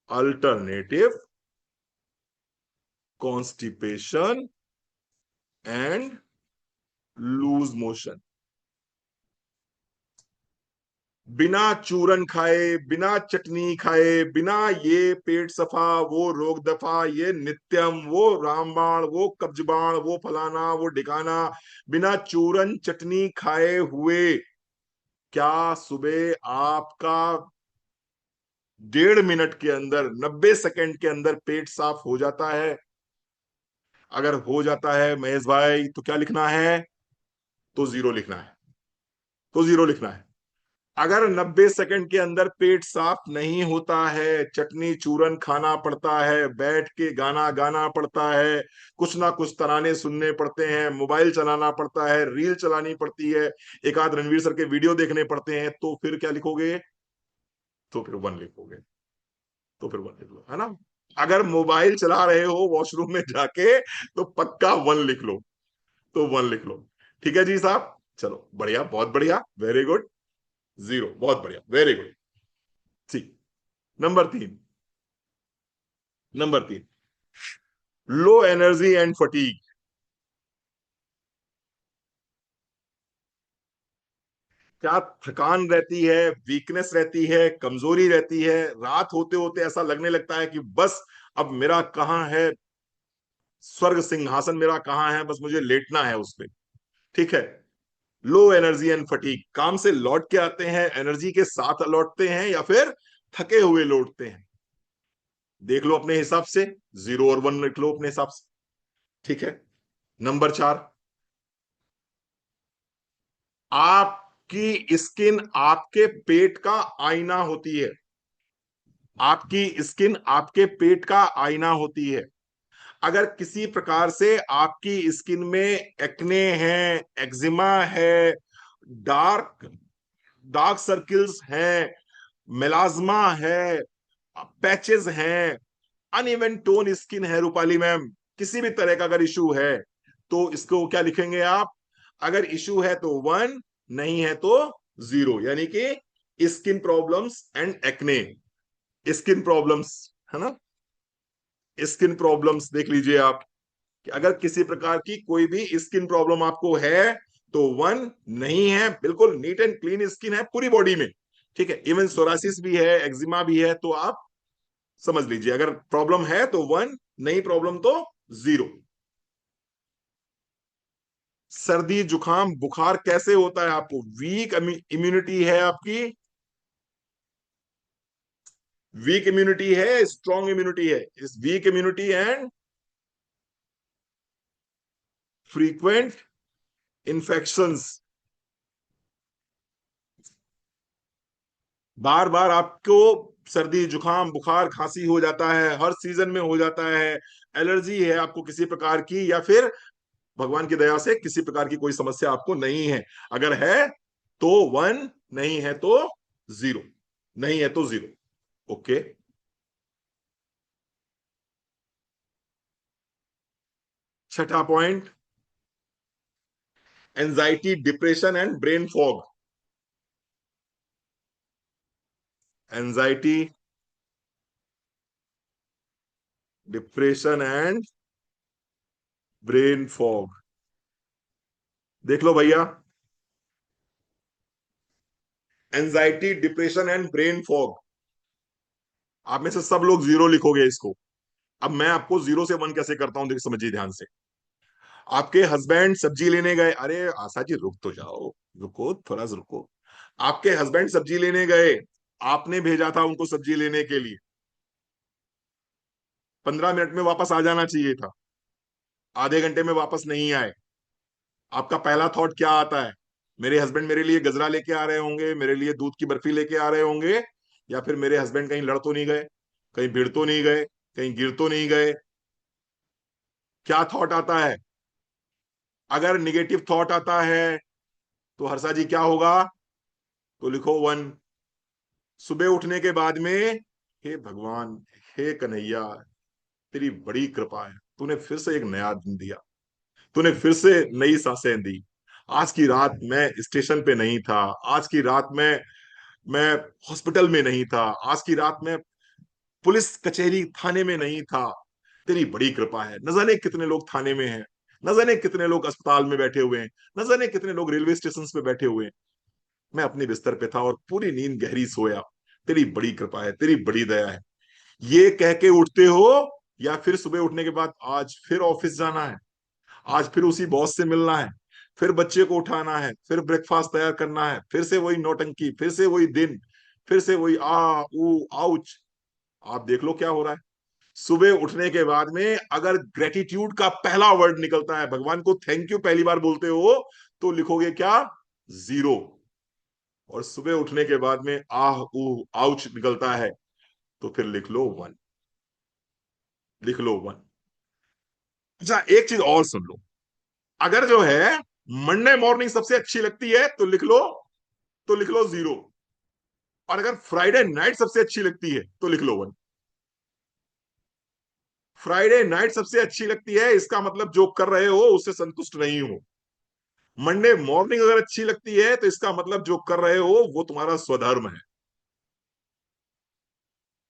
alternative constipation and loose motion. बिना चूरन खाए, बिना चटनी खाए, बिना ये पेट सफा, वो रोग दफा, ये नित्यम, वो रामबाण, वो कब्जबाण, वो फलाना, वो ढिकाना, बिना चूरन चटनी खाए हुए क्या सुबह आपका 1.5 मिनट के अंदर, 90 सेकंड के अंदर पेट साफ हो जाता है? अगर हो जाता है महेश भाई तो क्या लिखना है, तो जीरो लिखना है, तो जीरो लिखना है। अगर 90 सेकंड के अंदर पेट साफ नहीं होता है, चटनी चूरन खाना पड़ता है, बैठ के गाना गाना पड़ता है, कुछ ना कुछ तराने सुनने पड़ते हैं, मोबाइल चलाना पड़ता है, रील चलानी पड़ती है, एक आध रणवीर सर के वीडियो देखने पड़ते हैं, तो फिर क्या लिखोगे, तो फिर वन लिखोगे, तो फिर वन लिख लो, है ना। अगर मोबाइल चला रहे हो वॉशरूम में जाके तो पक्का वन लिख लो, तो वन लिख लो। ठीक है जी साहब, चलो बढ़िया, बहुत बढ़िया, वेरी गुड। जीरो, बहुत बढ़िया, वेरी गुड। ठीक। Number 3, number 3, low energy and fatigue. क्या थकान रहती है, वीकनेस रहती है, कमजोरी रहती है, रात होते होते ऐसा लगने लगता है कि बस अब मेरा कहाँ है स्वर्ग सिंहासन, मेरा कहाँ है, बस मुझे लेटना है उस पे। ठीक है, लो एनर्जी एंड फटीग, काम से लौट के आते हैं एनर्जी के साथ लौटते हैं या फिर थके हुए लौटते हैं, देख लो अपने हिसाब से, जीरो और वन लिख लो अपने हिसाब से। ठीक है, नंबर 4, आपकी स्किन आपके पेट का आईना होती है। आपकी स्किन आपके पेट का आईना होती है। अगर किसी प्रकार से आपकी स्किन में एक्ने है, एक्जिमा है, डार्क डार्क सर्किल्स हैं, मेलाज्मा है, पैचेस हैं, अनइवन टोन स्किन है रूपाली मैम, किसी भी तरह का अगर इशू है तो इसको क्या लिखेंगे आप, अगर इशू है तो वन, नहीं है तो जीरो, यानी कि skin problems and acne, skin problems, है ना। स्किन प्रॉब्लम्स देख लीजिए आप, कि अगर किसी प्रकार की कोई भी स्किन प्रॉब्लम आपको है तो वन, नहीं है बिल्कुल नीट एंड क्लीन स्किन है पूरी बॉडी में, ठीक है, इवन सोरासिस भी है, एक्जिमा भी है, तो आप समझ लीजिए अगर प्रॉब्लम है तो वन, नहीं प्रॉब्लम तो जीरो। सर्दी जुकाम बुखार कैसे होता है आपको, वीक इम्यूनिटी है आपकी, वीक इम्यूनिटी है, स्ट्रॉन्ग इम्यूनिटी है, इस weak immunity and frequent infections, बार बार आपको सर्दी जुकाम बुखार खांसी हो जाता है, हर सीजन में हो जाता है, एलर्जी है आपको किसी प्रकार की, या फिर भगवान की दया से किसी प्रकार की कोई समस्या आपको नहीं है, अगर है तो वन, नहीं है तो जीरो, नहीं है तो जीरो। ओके, छठा point, anxiety, depression and brain fog. Anxiety, depression and brain fog. देख लो भैया, anxiety, depression and brain fog. आप में से सब लोग जीरो लिखोगे इसको। अब मैं आपको जीरो से वन कैसे करता हूं, देखिए समझिए ध्यान से। आपके हस्बैंड सब्जी लेने गए, अरे आशा जी रुक तो जाओ, रुको थोड़ा सा रुको। आपके हस्बैंड सब्जी लेने गए, आपने भेजा था उनको सब्जी लेने के लिए, 15 मिनट में वापस आ जाना चाहिए था, आधे घंटे में वापस नहीं आए। आपका पहला थॉट क्या आता है? मेरे हस्बैंड मेरे लिए गजरा लेके आ रहे होंगे, मेरे लिए दूध की बर्फी लेके आ रहे होंगे, या फिर मेरे हस्बैंड कहीं लड़ तो नहीं गए, कहीं भिड़ तो नहीं गए, कहीं गिर तो नहीं गए। क्या थॉट आता है? अगर निगेटिव थॉट आता है तो हर्षा जी क्या होगा? तो लिखो वन। सुबह उठने के बाद में, हे भगवान, हे कन्हैया, तेरी बड़ी कृपा है, तूने फिर से एक नया दिन दिया, तूने फिर से नई सांसें दी। आज की रात मैं स्टेशन पे नहीं था, आज की रात मैं हॉस्पिटल में नहीं था, आज की रात में पुलिस कचहरी थाने में नहीं था। तेरी बड़ी कृपा है। न जाने कितने लोग थाने में हैं, न जाने कितने लोग अस्पताल में बैठे हुए हैं, न जाने कितने लोग रेलवे स्टेशन पे बैठे हुए हैं। मैं अपने बिस्तर पे था और पूरी नींद गहरी सोया। तेरी बड़ी कृपा है, तेरी बड़ी दया है, ये कह के उठते हो। या फिर सुबह उठने के बाद आज फिर ऑफिस जाना है, आज फिर उसी बॉस से मिलना है, फिर बच्चे को उठाना है, फिर ब्रेकफास्ट तैयार करना है, फिर से वही नौटंकी, फिर से वही दिन, फिर से वही आ ऊ आउच। आप देख लो क्या हो रहा है। सुबह उठने के बाद में अगर ग्रेटिट्यूड का पहला वर्ड निकलता है, भगवान को थैंक यू पहली बार बोलते हो, तो लिखोगे क्या? जीरो। और सुबह उठने के बाद में आह ऊ आउच निकलता है, तो फिर लिख लो वन। लिख लो वन। अच्छा एक चीज और सुन लो, अगर जो है मंडे मॉर्निंग सबसे अच्छी लगती है तो लिख लो जीरो। और अगर फ्राइडे नाइट सबसे अच्छी लगती है तो लिख लो वन। फ्राइडे नाइट सबसे अच्छी लगती है, इसका मतलब जो कर रहे हो उससे संतुष्ट नहीं हो। मंडे मॉर्निंग अगर अच्छी लगती है तो इसका मतलब जो कर रहे हो वो तुम्हारा स्वधर्म है।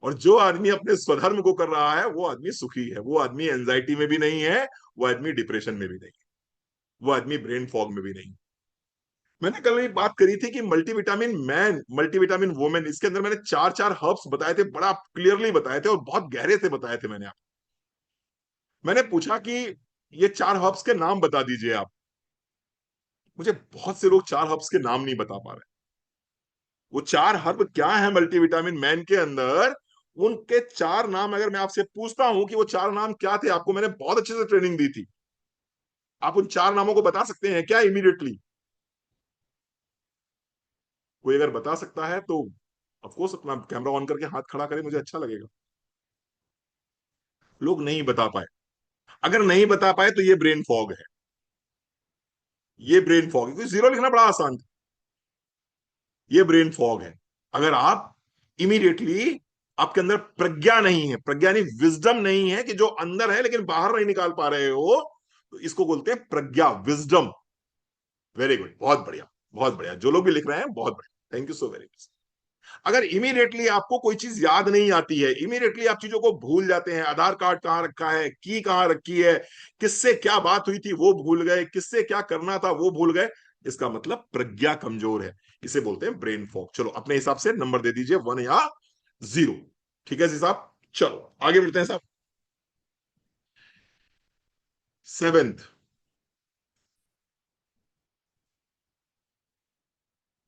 और जो आदमी अपने स्वधर्म को कर रहा है वो आदमी सुखी है, वो आदमी एंजाइटी में भी नहीं है, वो आदमी डिप्रेशन में भी नहीं है, वो आदमी ब्रेन फॉग में भी नहीं। मैंने कल एक बात करी थी कि मल्टीविटामिन मैन, मल्टीविटामिन वुमेन, इसके अंदर मैंने चार चार हर्ब्स बताए थे, बड़ा क्लियरली बताए थे और बहुत गहरे से बताए थे मैंने। मैंने पूछा कि ये चार हर्ब्स के नाम बता दीजिए आप। मुझे बहुत से लोग चार हर्ब्स के नाम नहीं बता पा रहे। वो चार हर्ब क्या है मल्टीविटामिन मैन के अंदर, उनके चार नाम अगर मैं आपसे पूछता हूं कि वो चार नाम क्या थे, आपको मैंने बहुत अच्छे से ट्रेनिंग दी थी, आप उन चार नामों को बता सकते हैं क्या इमीडिएटली? कोई अगर बता सकता है तो ऑफकोर्स अपना कैमरा ऑन करके हाथ खड़ा करे, मुझे अच्छा लगेगा। लोग नहीं बता पाए। अगर नहीं बता पाए तो ये ब्रेन फॉग है, ये ब्रेन फॉग है, क्योंकि जीरो लिखना बड़ा आसान था। ये ब्रेन फॉग है। अगर आप इमीडिएटली, आपके अंदर प्रज्ञा नहीं है, प्रज्ञा नहीं विजडम नहीं है, कि जो अंदर है लेकिन बाहर नहीं निकाल पा रहे हो, तो इसको बोलते हैं प्रज्ञा, विजडम। वेरी गुड, बहुत बढ़िया, बहुत बढ़िया, जो लोग भी लिख रहे हैं बहुत बढ़िया, thank you so very much. अगर इमीडिएटली आपको कोई चीज याद नहीं आती है, इमीडिएटली आप चीजों को भूल जाते हैं, आधार कार्ड कहाँ रखा है, की कहाँ रखी है, किससे क्या बात हुई थी वो भूल गए, किससे क्या करना था वो भूल गए, इसका मतलब प्रज्ञा कमजोर है। इसे बोलते हैं ब्रेन फॉग। चलो अपने हिसाब से नंबर दे दीजिए, वन या जीरो। ठीक है जी साहब, चलो आगे बढ़ते हैं साहब। सेवेंथ,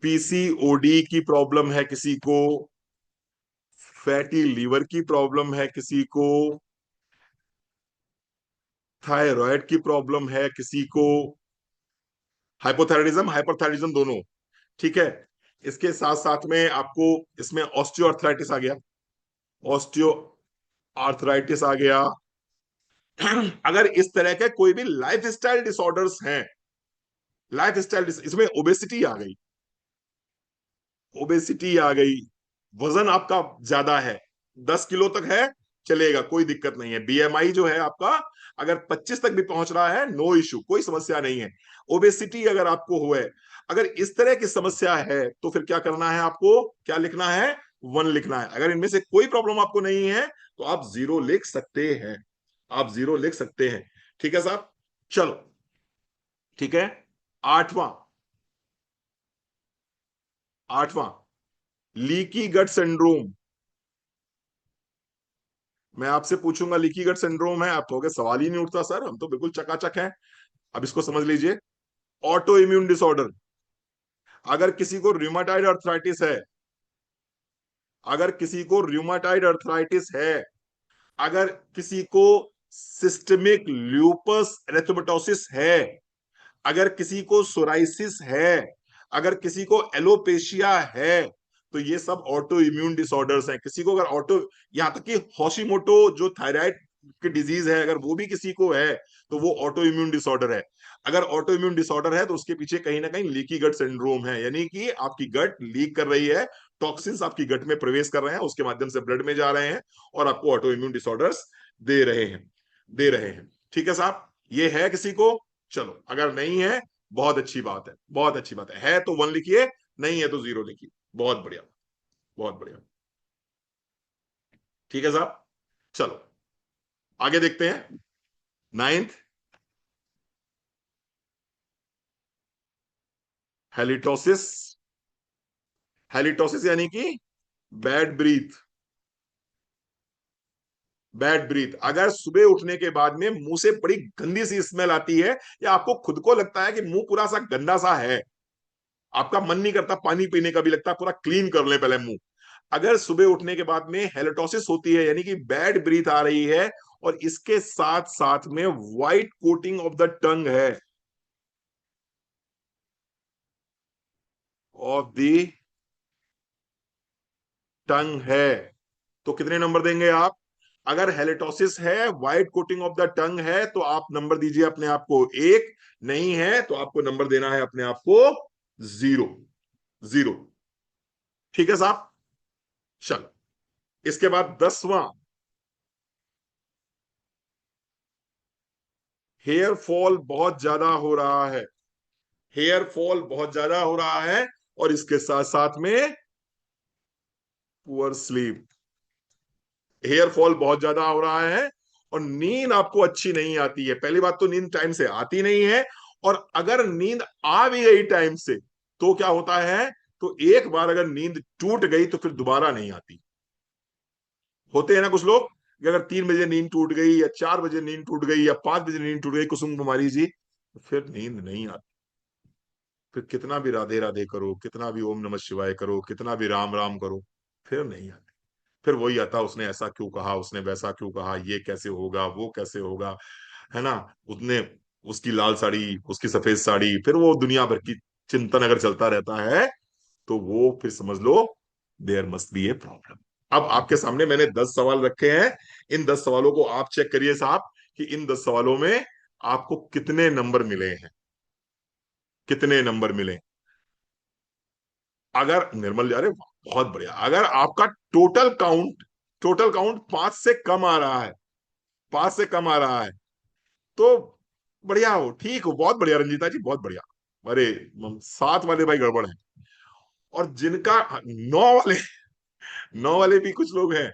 पीसीओडी की प्रॉब्लम है किसी को, फैटी लीवर की प्रॉब्लम है किसी को, थायराइड की प्रॉब्लम है किसी को, हाइपोथायराइडिज्म हाइपरथायराइडिज्म दोनों। ठीक है। इसके साथ साथ में आपको इसमें ऑस्टियो आर्थराइटिस आ गया, ऑस्टियो आर्थराइटिस आ गया। अगर इस तरह के कोई भी लाइफ स्टाइल डिसऑर्डर्स हैं, लाइफ स्टाइल, इसमें ओबेसिटी आ गई, ओबेसिटी आ गई, वजन आपका ज्यादा है, 10 किलो तक है, चलेगा, कोई दिक्कत नहीं है। बीएमआई जो है आपका अगर 25 तक भी पहुंच रहा है, नो इश्यू, कोई समस्या नहीं है। ओबेसिटी अगर आपको हुआ है, अगर इस तरह की समस्या है, तो फिर क्या करना है आपको, क्या लिखना है, 1 लिखना है। अगर इनमें से कोई प्रॉब्लम आपको नहीं है तो आप 0 लिख सकते हैं, आप 0 लिख सकते हैं। ठीक है साहब, चलो ठीक है। आठवां, आठवां, लीकी गट सिंड्रोम। मैं आपसे पूछूंगा लीकी गट सिंड्रोम है, आप कहोगे सवाल ही नहीं उठता सर, हम तो बिल्कुल चकाचक हैं। अब इसको समझ लीजिए। ऑटो इम्यून डिसऑर्डर, अगर किसी को रूमेटाइड अर्थराइटिस है, अगर किसी को रूमेटाइड अर्थराइटिस है, अगर किसी को सिस्टमिक ल्यूपस एरिथेमेटोसिस है, अगर किसी को सोराइसिस है, अगर किसी को एलोपेशिया है, तो ये सब ऑटो इम्यून डिसऑर्डर्स हैं। किसी को अगर ऑटो, यहां तक कि होशिमोटो जो थायराइड की डिजीज है, अगर वो भी किसी को है तो वो ऑटो इम्यून डिसऑर्डर है। अगर ऑटो इम्यून डिसऑर्डर है तो उसके पीछे कहीं ना कहीं लीकी गट सिंड्रोम है, यानी कि आपकी गट लीक कर रही है, टॉक्सिन्स आपकी गट में प्रवेश कर रहे हैं, उसके माध्यम से ब्लड में जा रहे हैं और आपको ऑटो इम्यून डिसऑर्डर्स दे रहे हैं, दे रहे हैं। ठीक है साहब, ये है किसी को, चलो अगर नहीं है, बहुत अच्छी बात है, बहुत अच्छी बात है तो 1 लिखिए, नहीं है तो 0 लिखिए। बहुत बढ़िया, बहुत बढ़िया। ठीक है साहब, चलो आगे देखते हैं। Ninth, halitosis. हेलिटोसिस यानी कि बैड ब्रीथ, बैड ब्रीथ। अगर सुबह उठने के बाद में मुंह से बड़ी गंदी सी स्मेल आती है, या आपको खुद को लगता है कि मुंह पूरा सा गंदा सा है, आपका मन नहीं करता पानी पीने का, भी लगता है पूरा क्लीन कर ले पहले मुंह, अगर सुबह उठने के बाद में हेलिटोसिस होती है, यानी कि बैड ब्रीथ आ रही है, और इसके साथ साथ में white coating of the tongue है, ऑफ द टंग है, तो कितने नंबर देंगे आप? अगर हेलिटोसिस है, white coating of the tongue है, तो आप नंबर दीजिए अपने आप को 1, नहीं है तो आपको नंबर देना है अपने आप को 0, 0। ठीक है साहब, चलो इसके बाद 10वां, हेयर फॉल बहुत ज्यादा हो रहा है, हेयर फॉल बहुत ज्यादा हो रहा है, और इसके साथ साथ में पुअर स्लीप, हेयर फॉल बहुत ज्यादा हो रहा है, और नींद आपको अच्छी नहीं आती है। पहली बात तो नींद टाइम से आती नहीं है, और अगर नींद आ भी गई टाइम से तो क्या होता है, तो एक बार अगर नींद टूट गई तो फिर दोबारा नहीं आती। होते हैं ना कुछ लोग कि अगर 3 बजे नींद टूट गई, या 4 बजे नींद टूट गई, या 5 बजे नींद टूट गई, कुसुम कुमारी जी, तो फिर नींद नहीं आती। फिर कितना भी राधे राधे करो, कितना भी ओम नमः शिवाय करो, कितना भी राम राम करो, फिर नहीं आती। फिर वही आता, उसने ऐसा क्यों कहा, उसने वैसा क्यों कहा, ये कैसे होगा, वो कैसे होगा, है ना, उसने, उसकी लाल साड़ी, उसकी सफेद साड़ी, फिर वो दुनिया भर की चिंतन अगर चलता रहता है, तो वो फिर समझ लो there must be a problem. अब आपके सामने मैंने 10 सवाल रखे हैं, इन 10 सवालों को आप चेक करिए साहब, कि इन 10 सवालों में आपको कितने नंबर मिले हैं, कितने नंबर मिले। अगर निर्मल, अरे वाह, बहुत बढ़िया। अगर आपका टोटल काउंट, टोटल काउंट 5 से कम आ रहा है, 5 से कम आ रहा है, तो बढ़िया हो, ठीक हो, बहुत बढ़िया रंजीता जी, बहुत बढ़िया। अरे 7 वाले भाई गड़बड़ है, और जिनका 9 वाले, 9 वाले भी कुछ लोग हैं।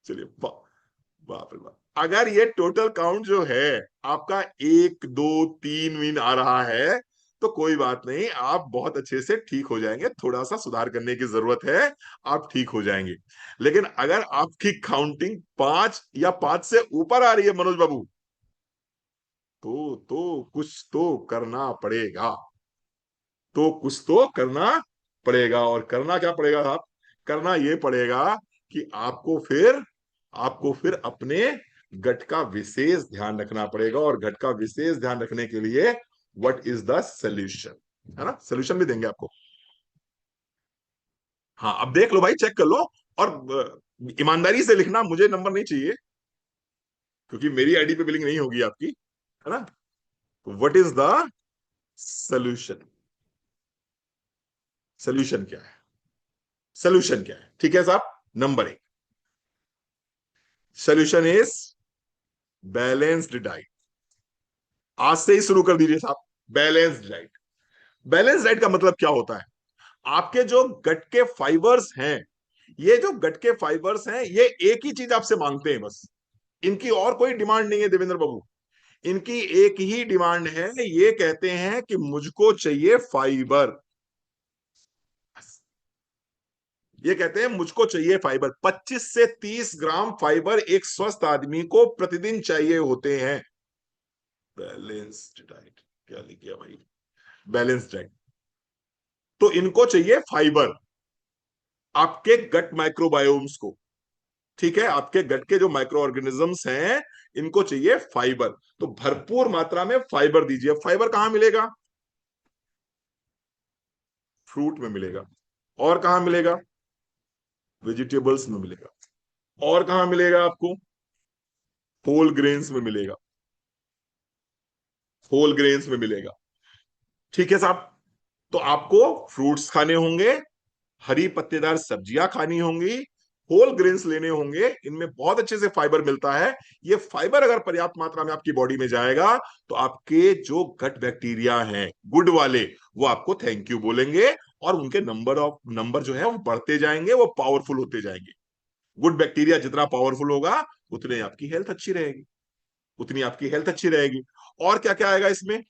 चलिए बाप रे बाप। अगर ये टोटल काउंट जो है आपका 1 2 3 विन आ रहा है, तो कोई बात नहीं, आप बहुत अच्छे से ठीक हो जाएंगे, थोड़ा सा सुधार करने की जरूरत है, आप ठीक हो जाएंगे। लेकिन अगर आपकी काउंटिंग 5 या 5 से ऊपर आ रही है मनोज बाबू, तो कुछ तो करना पड़ेगा, तो कुछ तो करना पड़ेगा। और करना क्या पड़ेगा साहब? करना ये पड़ेगा कि आपको फिर अपने गट का विशेष ध्यान रखना पड़ेगा, और गट का विशेष ध्यान रखने के लिए व्हाट इज द सोल्यूशन, है ना, सोल्यूशन भी देंगे आपको। हाँ, अब देख लो भाई, चेक कर लो, और ईमानदारी से लिखना, मुझे नंबर नहीं चाहिए, क्योंकि मेरी आईडी पे बिलिंग नहीं होगी आपकी, है ना। What is the solution, solution क्या है, सोल्यूशन क्या है? ठीक है साहब, number 1। Solution is balanced diet. आज से ही शुरू कर दीजिए साहब, बैलेंस्ड डाइट। बैलेंस डाइट का मतलब क्या होता है? आपके जो गट के फाइबर्स हैं, ये जो गट के फाइबर्स हैं, ये एक ही चीज आपसे मांगते हैं बस। इनकी और कोई डिमांड नहीं है देवेंद्र बाबू। इनकी एक ही डिमांड है, ये कहते हैं कि मुझको चाहिए फाइबर। ये कहते हैं मुझको चाहिए फाइबर। 25 से 30 ग्राम फाइबर एक स्वस्थ आदमी को प्रतिदिन चाहिए होते हैं। बैलेंस्ड डाइट क्या लिख गया भाई? Balanced diet. तो इनको चाहिए फाइबर, आपके गट माइक्रोबायोम्स को। ठीक है, आपके गट के जो माइक्रो ऑर्गेनिजम्स हैं, इनको चाहिए फाइबर। तो भरपूर मात्रा में फाइबर दीजिए। फाइबर कहां मिलेगा? फ्रूट में मिलेगा। और कहां मिलेगा? वेजिटेबल्स में मिलेगा। और कहां मिलेगा आपको? होल ग्रेन्स में मिलेगा। होल ग्रेन्स में मिलेगा। ठीक है साहब। तो आपको फ्रूट्स खाने होंगे, हरी पत्तेदार सब्जियां खानी होंगी, होल ग्रेन्स लेने होंगे, इनमें बहुत अच्छे से फाइबर मिलता है। ये फाइबर अगर पर्याप्त मात्रा में आपकी बॉडी में जाएगा, तो आपके जो गट बैक्टीरिया हैं गुड वाले, वो आपको थैंक यू बोलेंगे, और उनके नंबर जो है वो बढ़ते जाएंगे, वो पावरफुल होते जाएंगे। गुड बैक्टीरिया जितना पावरफुल होगा, उतने आपकी हेल्थ अच्छी रहेगी, उतनी आपकी हेल्थ अच्छी रहेगी। और क्या क्या आएगा इसमें?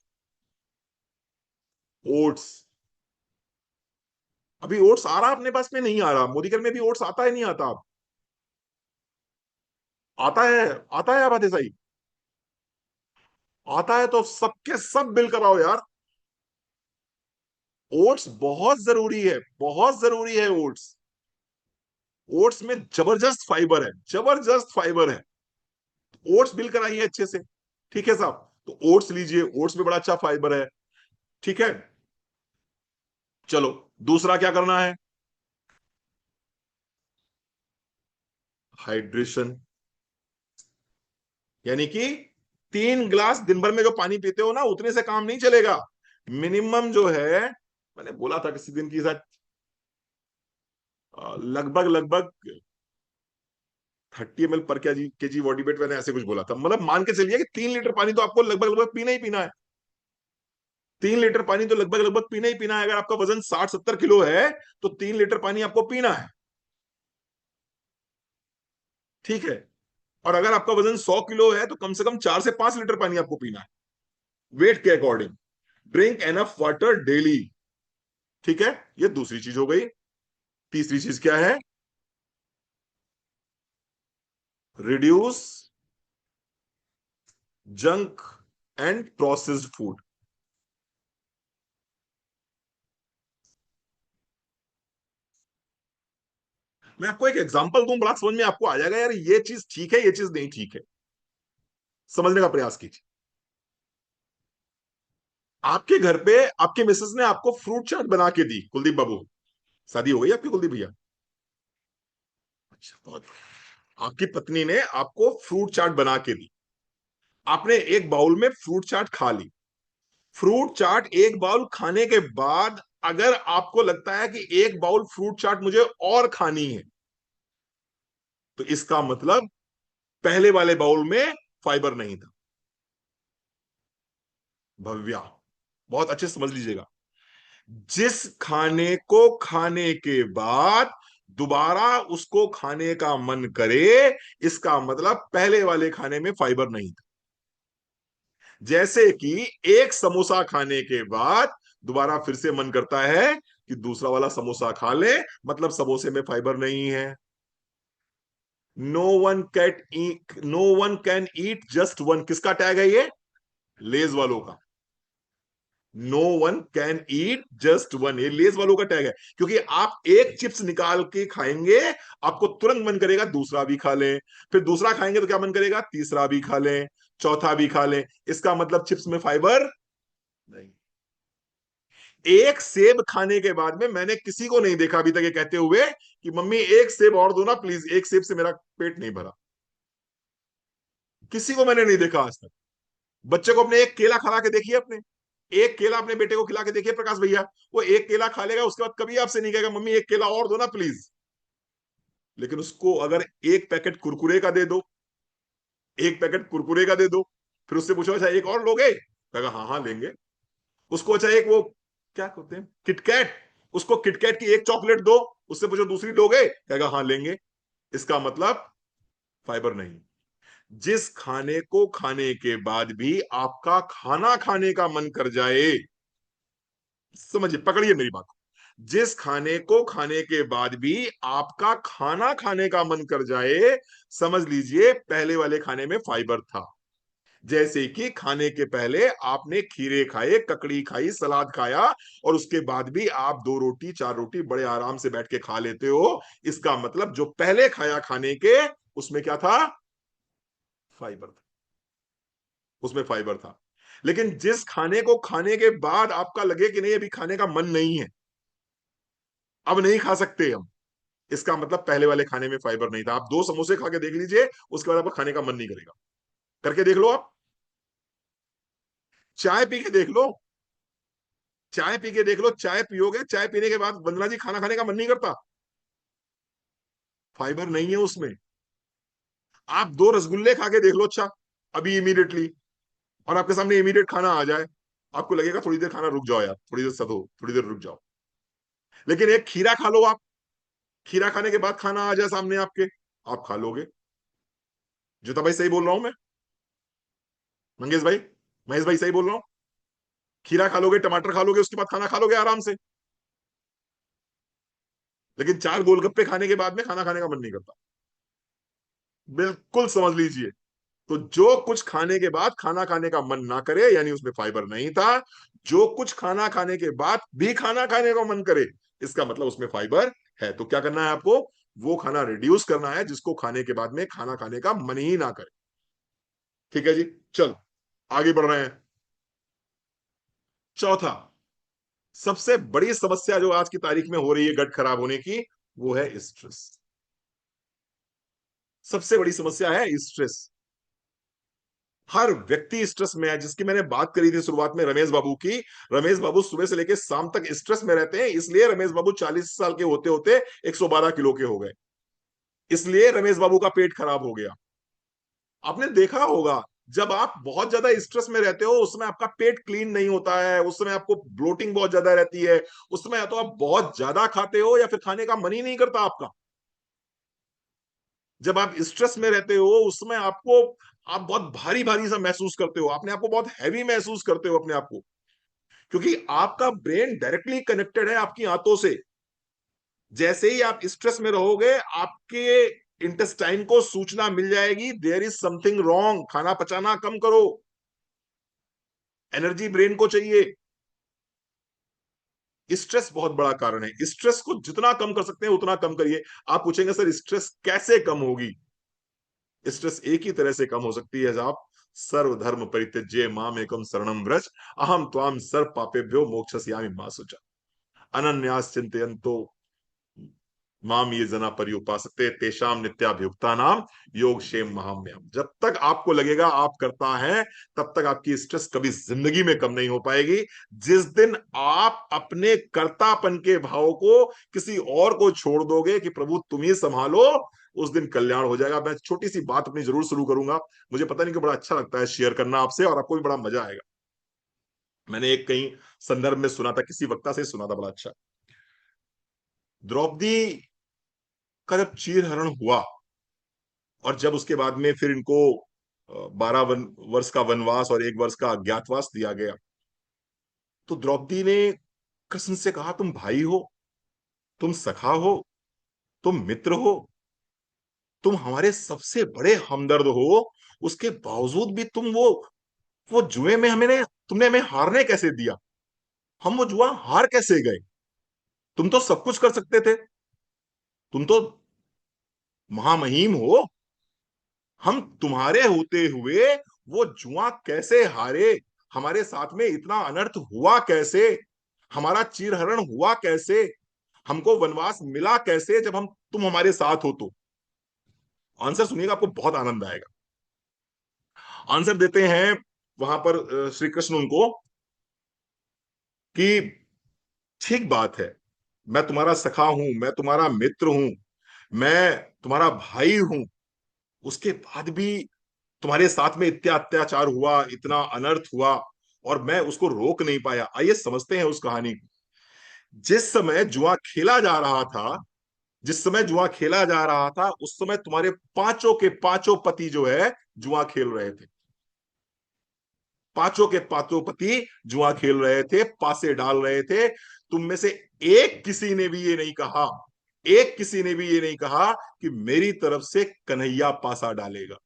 ओट्स। अभी ओट्स आ रहा अपने पास में? नहीं आ रहा। मोदीकर में भी ओट्स आता है, नहीं आता अब? आता है। आता है, बात है सही। आता है तो सबके सब बिल कराओ यार। ओट्स बहुत जरूरी है, बहुत जरूरी है ओट्स। ओट्स में जबरदस्त फाइबर है, जबरदस्त फाइबर है। ओट्स बिल कराइए अच्छे से। ठीक है साहब। तो ओट्स लीजिए, ओट्स में बड़ा अच्छा फाइबर है। ठीक है। चलो, दूसरा क्या करना है? हाइड्रेशन। यानी कि 3 गिलास दिन भर में जो पानी पीते हो ना, उतने से काम नहीं चलेगा। मिनिमम जो है, मैंने बोला था किसी दिन की साथ, लगभग लगभग 30 ml पर केजी बॉडी वेट, मैंने ऐसे कुछ बोला था। मतलब मान के चलिए कि 3 लीटर पानी तो आपको लगभग लगभग पीना ही पीना है। 3 लीटर पानी तो लगभग लगभग पीना ही पीना है। अगर आपका वजन 60-70 किलो है, तो 3 लीटर पानी आपको पीना है। ठीक है। और अगर आपका वजन 100 किलो है, तो कम से कम 4 से 5 लीटर पानी आपको पीना है, वेट के according. Drink enough water daily. ठीक है। ये दूसरी चीज हो गई। तीसरी चीज क्या है? Reduce junk and processed food. मैं आपको एक एग्जांपल दूं, बड़ा समझ में आपको आ जाएगा यार, ये चीज ठीक है, ये चीज नहीं ठीक है। समझने का प्रयास कीजिए। आपके घर पे आपके मिसेस ने आपको फ्रूट चाट बना के दी, कुलदीप बाबू। शादी हो गई आपकी कुलदीप भैया? अच्छा, बहुत बढ़िया। आपकी पत्नी ने आपको फ्रूट चाट बना के दी। आपने एक बाउल में फ्रूट चाट खा ली। फ्रूट चाट एक बाउल खाने के बाद, अगर आपको लगता है कि एक बाउल फ्रूट चाट मुझे और खानी है, तो इसका मतलब पहले वाले बाउल में फाइबर नहीं था। भव्या, बहुत अच्छे से समझ लीजिएगा। जिस खाने को खाने के बाद दोबारा उसको खाने का मन करे, इसका मतलब पहले वाले खाने में फाइबर नहीं था। जैसे कि एक समोसा खाने के बाद दोबारा फिर से मन करता है कि दूसरा वाला समोसा खा ले, मतलब समोसे में फाइबर नहीं है। No one can eat just one, किसका टैग है ये? लेज वालों का। No one can eat just one, ये लेज वालों का टैग है। क्योंकि आप एक चिप्स निकाल के खाएंगे, आपको तुरंत मन करेगा दूसरा भी खा लें। फिर दूसरा खाएंगे तो क्या मन करेगा? तीसरा भी खा लें, चौथा भी खा लें। इसका मतलब चिप्स में फाइबर नहीं। एक सेब खाने के बाद में मैंने किसी को नहीं देखा अभी तक ये कहते हुए कि मम्मी एक सेब और दो ना प्लीज, एक सेब से मेरा पेट नहीं भरा। किसी को मैंने नहीं देखा आज तक। बच्चे को अपने एक केला खिला के देखिए, अपने एक केला अपने बेटे को खिला के देखिए प्रकाश भैया, वो एक केला खा लेगा, उसके बाद कभी आपसे नहीं कहेगा मम्मी एक केला और दो ना प्लीज। लेकिन उसको अगर एक पैकेट कुरकुरे का दे दो, एक पैकेट कुरकुरे का दे दो, फिर उससे पूछो अच्छा एक और लोगे, कहेगा हाँ हाँ लेंगे। उसको अच्छा एक वो क्या कहते हैं किटकैट, उसको किटकैट की एक चॉकलेट दो, उससे पूछो दूसरी लोगे, कहेगा हाँ लेंगे। इसका मतलब फाइबर नहीं। जिस खाने को खाने के बाद भी आपका खाना खाने का मन कर जाए, समझिए पकड़िए मेरी बात, जिस खाने को खाने के बाद भी आपका खाना खाने का मन कर जाए, समझ लीजिए पहले वाले खाने में फाइबर था। जैसे कि खाने के पहले आपने खीरे खाए, ककड़ी खाई, सलाद खाया, और उसके बाद भी आप दो रोटी चार रोटी बड़े आराम से बैठ के खा लेते हो, इसका मतलब जो पहले खाया खाने के, उसमें क्या था, फाइबर था, उसमें फाइबर था। लेकिन जिस खाने को खाने के बाद आपका लगे कि नहीं अभी खाने का मन नहीं है, अब नहीं खा सकते हम, इसका मतलब पहले वाले खाने में फाइबर नहीं था। आप दो समोसे खा के देख लीजिए, उसके बाद आपको खाने का मन नहीं करेगा। करके देख लो आप, चाय पी के देख लो, चाय पी के देख लो, चाय पियोगे, चाय पीने के बाद वंदना जी खाना खाने का मन नहीं करता, फाइबर नहीं है उसमें। आप दो रसगुल्ले खा के देख लो, अच्छा अभी इमीडिएटली, और आपके सामने इमीडिएट खाना आ जाए, आपको लगेगा थोड़ी देर खाना रुक जाओ यार, थोड़ी देर सदो, थोड़ी देर रुक जाओ। लेकिन एक खीरा खा लो आप, खीरा खाने के बाद खाना आ जाए सामने आपके, आप खा लोगे। जोता भाई सही बोल रहा हूं मैं? मंगेश भाई, महेश भाई सही बोल रहा हूं? खीरा खा लोगे, टमाटर खा लोगे, उसके बाद खाना खा लोगे आराम से। लेकिन चार गोलगप्पे खाने के बाद में खाना खाने का मन नहीं करता, बिल्कुल समझ लीजिए। तो जो कुछ खाने के बाद खाना खाने का मन ना करे, यानी उसमें फाइबर नहीं था। जो कुछ खाना खाने के बाद भी खाना खाने का मन करे, इसका मतलब उसमें फाइबर है। तो क्या करना है आपको, वो खाना रिड्यूस करना है जिसको खाने के बाद में खाना खाने का मन ही ना करे। ठीक है जी, चल आगे बढ़ रहे हैं। चौथा, सबसे बड़ी समस्या जो आज की तारीख में हो रही है गट खराब होने की, वो है स्ट्रेस। सबसे बड़ी समस्या है स्ट्रेस। हर व्यक्ति स्ट्रेस में है, जिसकी मैंने बात करी थी शुरुआत में रमेश बाबू की। रमेश बाबू सुबह से लेकर शाम तक स्ट्रेस में रहते हैं, इसलिए रमेश बाबू 40 साल के होते होते 112 किलो के हो गए, इसलिए रमेश बाबू का पेट खराब हो गया। आपने देखा होगा, जब आप बहुत ज्यादा स्ट्रेस में रहते हो उस समय आपका पेट क्लीन नहीं होता है, उस समय आपको ब्लोटिंग बहुत ज्यादा रहती है, उस समय या तो आप बहुत ज्यादा खाते हो या फिर खाने का मन ही नहीं करता आपका। जब आप स्ट्रेस में रहते हो उस समय आपको, आप बहुत भारी भारी सा महसूस करते हो, अपने आप को बहुत हैवी महसूस करते हो अपने आप को, क्योंकि आपका ब्रेन डायरेक्टली कनेक्टेड है आपकी आंतों से। जैसे ही आप स्ट्रेस में रहोगे, आपके इंटेस्टाइन को सूचना मिल जाएगी देयर इज समथिंग रॉन्ग, खाना पचाना कम करो, एनर्जी ब्रेन को चाहिए। स्ट्रेस बहुत बड़ा कारण है, स्ट्रेस को जितना कम कर सकते हैं उतना कम करिए। आप पूछेंगे सर स्ट्रेस कैसे कम होगी? स्ट्रेस एक ही तरह से कम हो सकती है, आप सर्वधर्म परित्यज्य माम एकम शरणम व्रज, अहम त्वाम सर्व पापेभ्यो मोक्षयिष्यामि मा शुचा, अनन्यास चिंतयन्तो माम ये जना पर्युपासते तेषाम नित्याभियुक्ता नाम योग क्षेम महाम्यम। जब तक आपको लगेगा आप करता है, तब तक आपकी स्ट्रेस कभी जिंदगी में कम नहीं हो पाएगी। जिस दिन आप अपने कर्तापन के भाव को किसी और को छोड़ दोगे कि प्रभु तुम ही संभालो, उस दिन कल्याण हो जाएगा। मैं छोटी सी बात अपनी जरूर शुरू करूंगा, मुझे पता नहीं क्यों बड़ा अच्छा लगता है शेयर करना आपसे, और आपको भी बड़ा मजा आएगा। मैंने एक कहीं संदर्भ में सुना था, किसी वक्ता से सुना था, बड़ा अच्छा। द्रौपदी का जब चीर हरण हुआ, और जब उसके बाद में फिर इनको 12 वर्ष का वनवास और 1 वर्ष का अज्ञातवास दिया गया, तो द्रौपदी ने कृष्ण से कहा तुम भाई हो, तुम सखा हो, तुम मित्र हो, तुम हमारे सबसे बड़े हमदर्द हो, उसके बावजूद भी तुम वो जुए में हमें, तुमने हमें हारने कैसे दिया? हम वो जुआ हार कैसे गए? तुम तो सब कुछ कर सकते थे, तुम तो महामहिम हो, हम तुम्हारे होते हुए वो जुआ कैसे हारे? हमारे साथ में इतना अनर्थ हुआ कैसे? हमारा चीरहरण हुआ कैसे? हमको वनवास मिला कैसे जब हम, तुम हमारे साथ हो तो? आंसर सुनिएगा, आपको बहुत आनंद आएगा। आंसर देते हैं वहां पर श्री कृष्ण उनको कि ठीक बात है, मैं तुम्हारा सखा हूं, मैं तुम्हारा मित्र हूं, मैं तुम्हारा भाई हूं, उसके बाद भी तुम्हारे साथ में इतना अत्याचार हुआ, इतना अनर्थ हुआ, और मैं उसको रोक नहीं पाया। आइए समझते हैं उस कहानी को। जिस समय जुआ खेला जा रहा था, जिस समय जुआ खेला जा रहा था, उस समय तुम्हारे पांचों के पांचों पति जो है जुआ खेल रहे थे। पांचों के पांचों पति जुआ खेल रहे थे, पासे डाल रहे थे। तुम में से एक किसी ने भी ये नहीं कहा, एक किसी ने भी ये नहीं कहा कि मेरी तरफ से कन्हैया पासा डालेगा।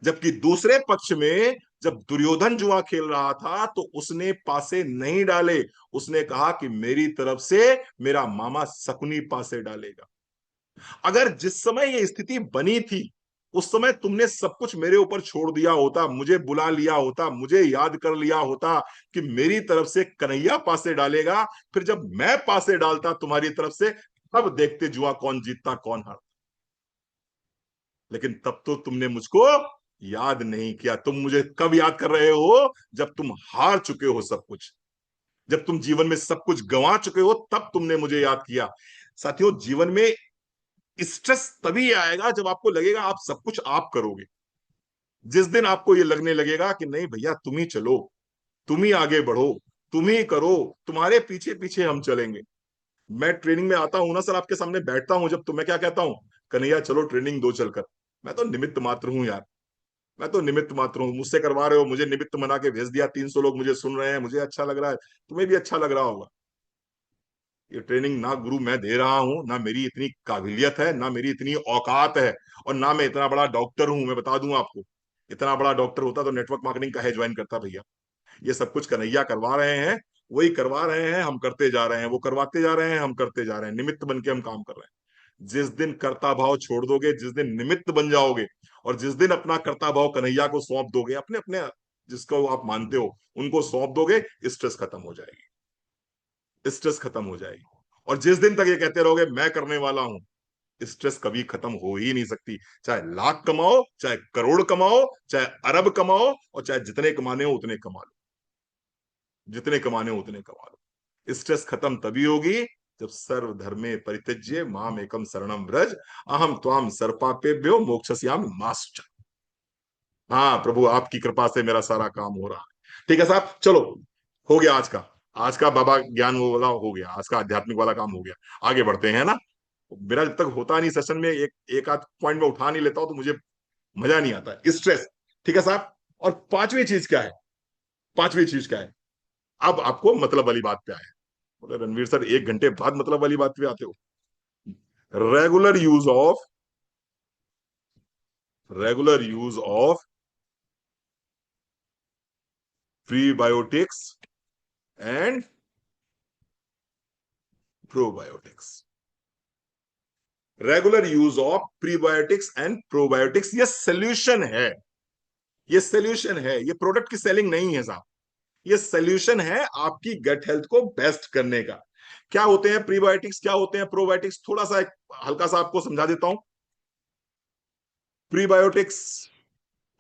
जबकि दूसरे पक्ष में जब दुर्योधन जुआ खेल रहा था तो उसने पासे नहीं डाले, उसने कहा कि मेरी तरफ से मेरा मामा शकुनी पासे डालेगा। अगर जिस समय ये स्थिति बनी थी उस समय तुमने सब कुछ मेरे ऊपर छोड़ दिया होता, मुझे बुला लिया होता, मुझे याद कर लिया होता कि मेरी तरफ से कन्हैया पासे डालेगा, फिर जब मैं पासे डालता तुम्हारी तरफ से, तब देखते जुआ कौन जीतता कौन हारता। लेकिन तब तो तुमने मुझको याद नहीं किया। तुम मुझे कब याद कर रहे हो? जब तुम हार चुके हो सब कुछ, जब तुम जीवन में सब कुछ गंवा चुके हो, तब तुमने मुझे याद किया। साथियों, जीवन में स्ट्रेस तभी आएगा जब आपको लगेगा आप सब कुछ आप करोगे। जिस दिन आपको ये लगने लगेगा कि नहीं भैया तुम ही चलो, तुम ही आगे बढ़ो, तुम ही करो, तुम्हारे पीछे पीछे हम चलेंगे। मैं ट्रेनिंग में आता हूं ना सर, आपके सामने बैठता हूं जब, तो मैं क्या कहता हूं? कन्हैया चलो ट्रेनिंग दो चलकर। मैं तो निमित्त मात्र हूं यार, मैं तो निमित्त मात्र हूँ। मुझसे करवा रहे हो, मुझे निमित्त बना के भेज दिया, 300 लोग मुझे सुन रहे हैं, मुझे अच्छा लग रहा है, तुम्हें भी अच्छा लग रहा होगा। ये ट्रेनिंग ना गुरु मैं दे रहा हूं, ना मेरी इतनी काबिलियत है, ना मेरी इतनी औकात है, और ना मैं इतना बड़ा डॉक्टर हूं। मैं बता दूं आपको, इतना बड़ा डॉक्टर होता तो नेटवर्क मार्केटिंग काहे ज्वाइन करता भैया। ये सब कुछ कन्हैया करवा रहे हैं, वही करवा रहे हैं, हम करते जा रहे हैं, वो करवाते जा रहे हैं, हम करते जा रहे हैं, निमित्त बन के हम काम कर रहे हैं। जिस दिन कर्ता भाव छोड़ दोगे, जिस दिन निमित्त बन जाओगे, और जिस दिन अपना कर्ता भाव कन्हैया को सौंप दोगे, अपने अपने जिसको आप मानते हो उनको सौंप दोगे, स्ट्रेस खत्म हो जाएगी, स्ट्रेस खत्म हो जाएगी। और जिस दिन तक ये कहते रहोगे मैं करने वाला हूं, स्ट्रेस कभी खत्म हो ही नहीं सकती। चाहे लाख कमाओ, चाहे करोड़ कमाओ, चाहे अरब कमाओ, और चाहे जितने कमाने हो उतने कमा लो, जितने कमाने हो उतने कमा लो। स्ट्रेस खत्म तभी होगी जब सर्वधर्मे परित्यज्य माम एकम शरणम व्रज, अहम त्वाम सर्वपापेभ्यो मोक्षयिष्यामि मा शुचः। हाँ प्रभु, आपकी कृपा से मेरा सारा काम हो रहा है। ठीक है साहब, चलो, हो गया आज का, आज का बाबा ज्ञान वो वाला हो गया, आज का आध्यात्मिक वाला काम हो गया। आगे बढ़ते हैं ना। मेरा जब तक होता नहीं सेशन में एक एक आध पॉइंट में उठा नहीं लेता हूं तो मुझे मजा नहीं आता, स्ट्रेस। ठीक है साहब। और पांचवी चीज क्या है? पांचवी चीज क्या है? अब आपको मतलब वाली बात पे आए। बोले रणवीर सर 1 घंटे बाद मतलब वाली बात पे आते हो। Regular use of, regular use of prebiotics and probiotics. Regular use of prebiotics and probiotics, ये सोल्यूशन है, ये सोल्यूशन है, ये प्रोडक्ट की सेलिंग नहीं है साहब। ये सोल्यूशन है आपकी गट हेल्थ को बेस्ट करने का। क्या होते हैं प्रीबायोटिक्स, क्या होते हैं प्रोबायोटिक्स, थोड़ा सा एक हल्का सा आपको समझा देता हूं। प्रीबायोटिक्स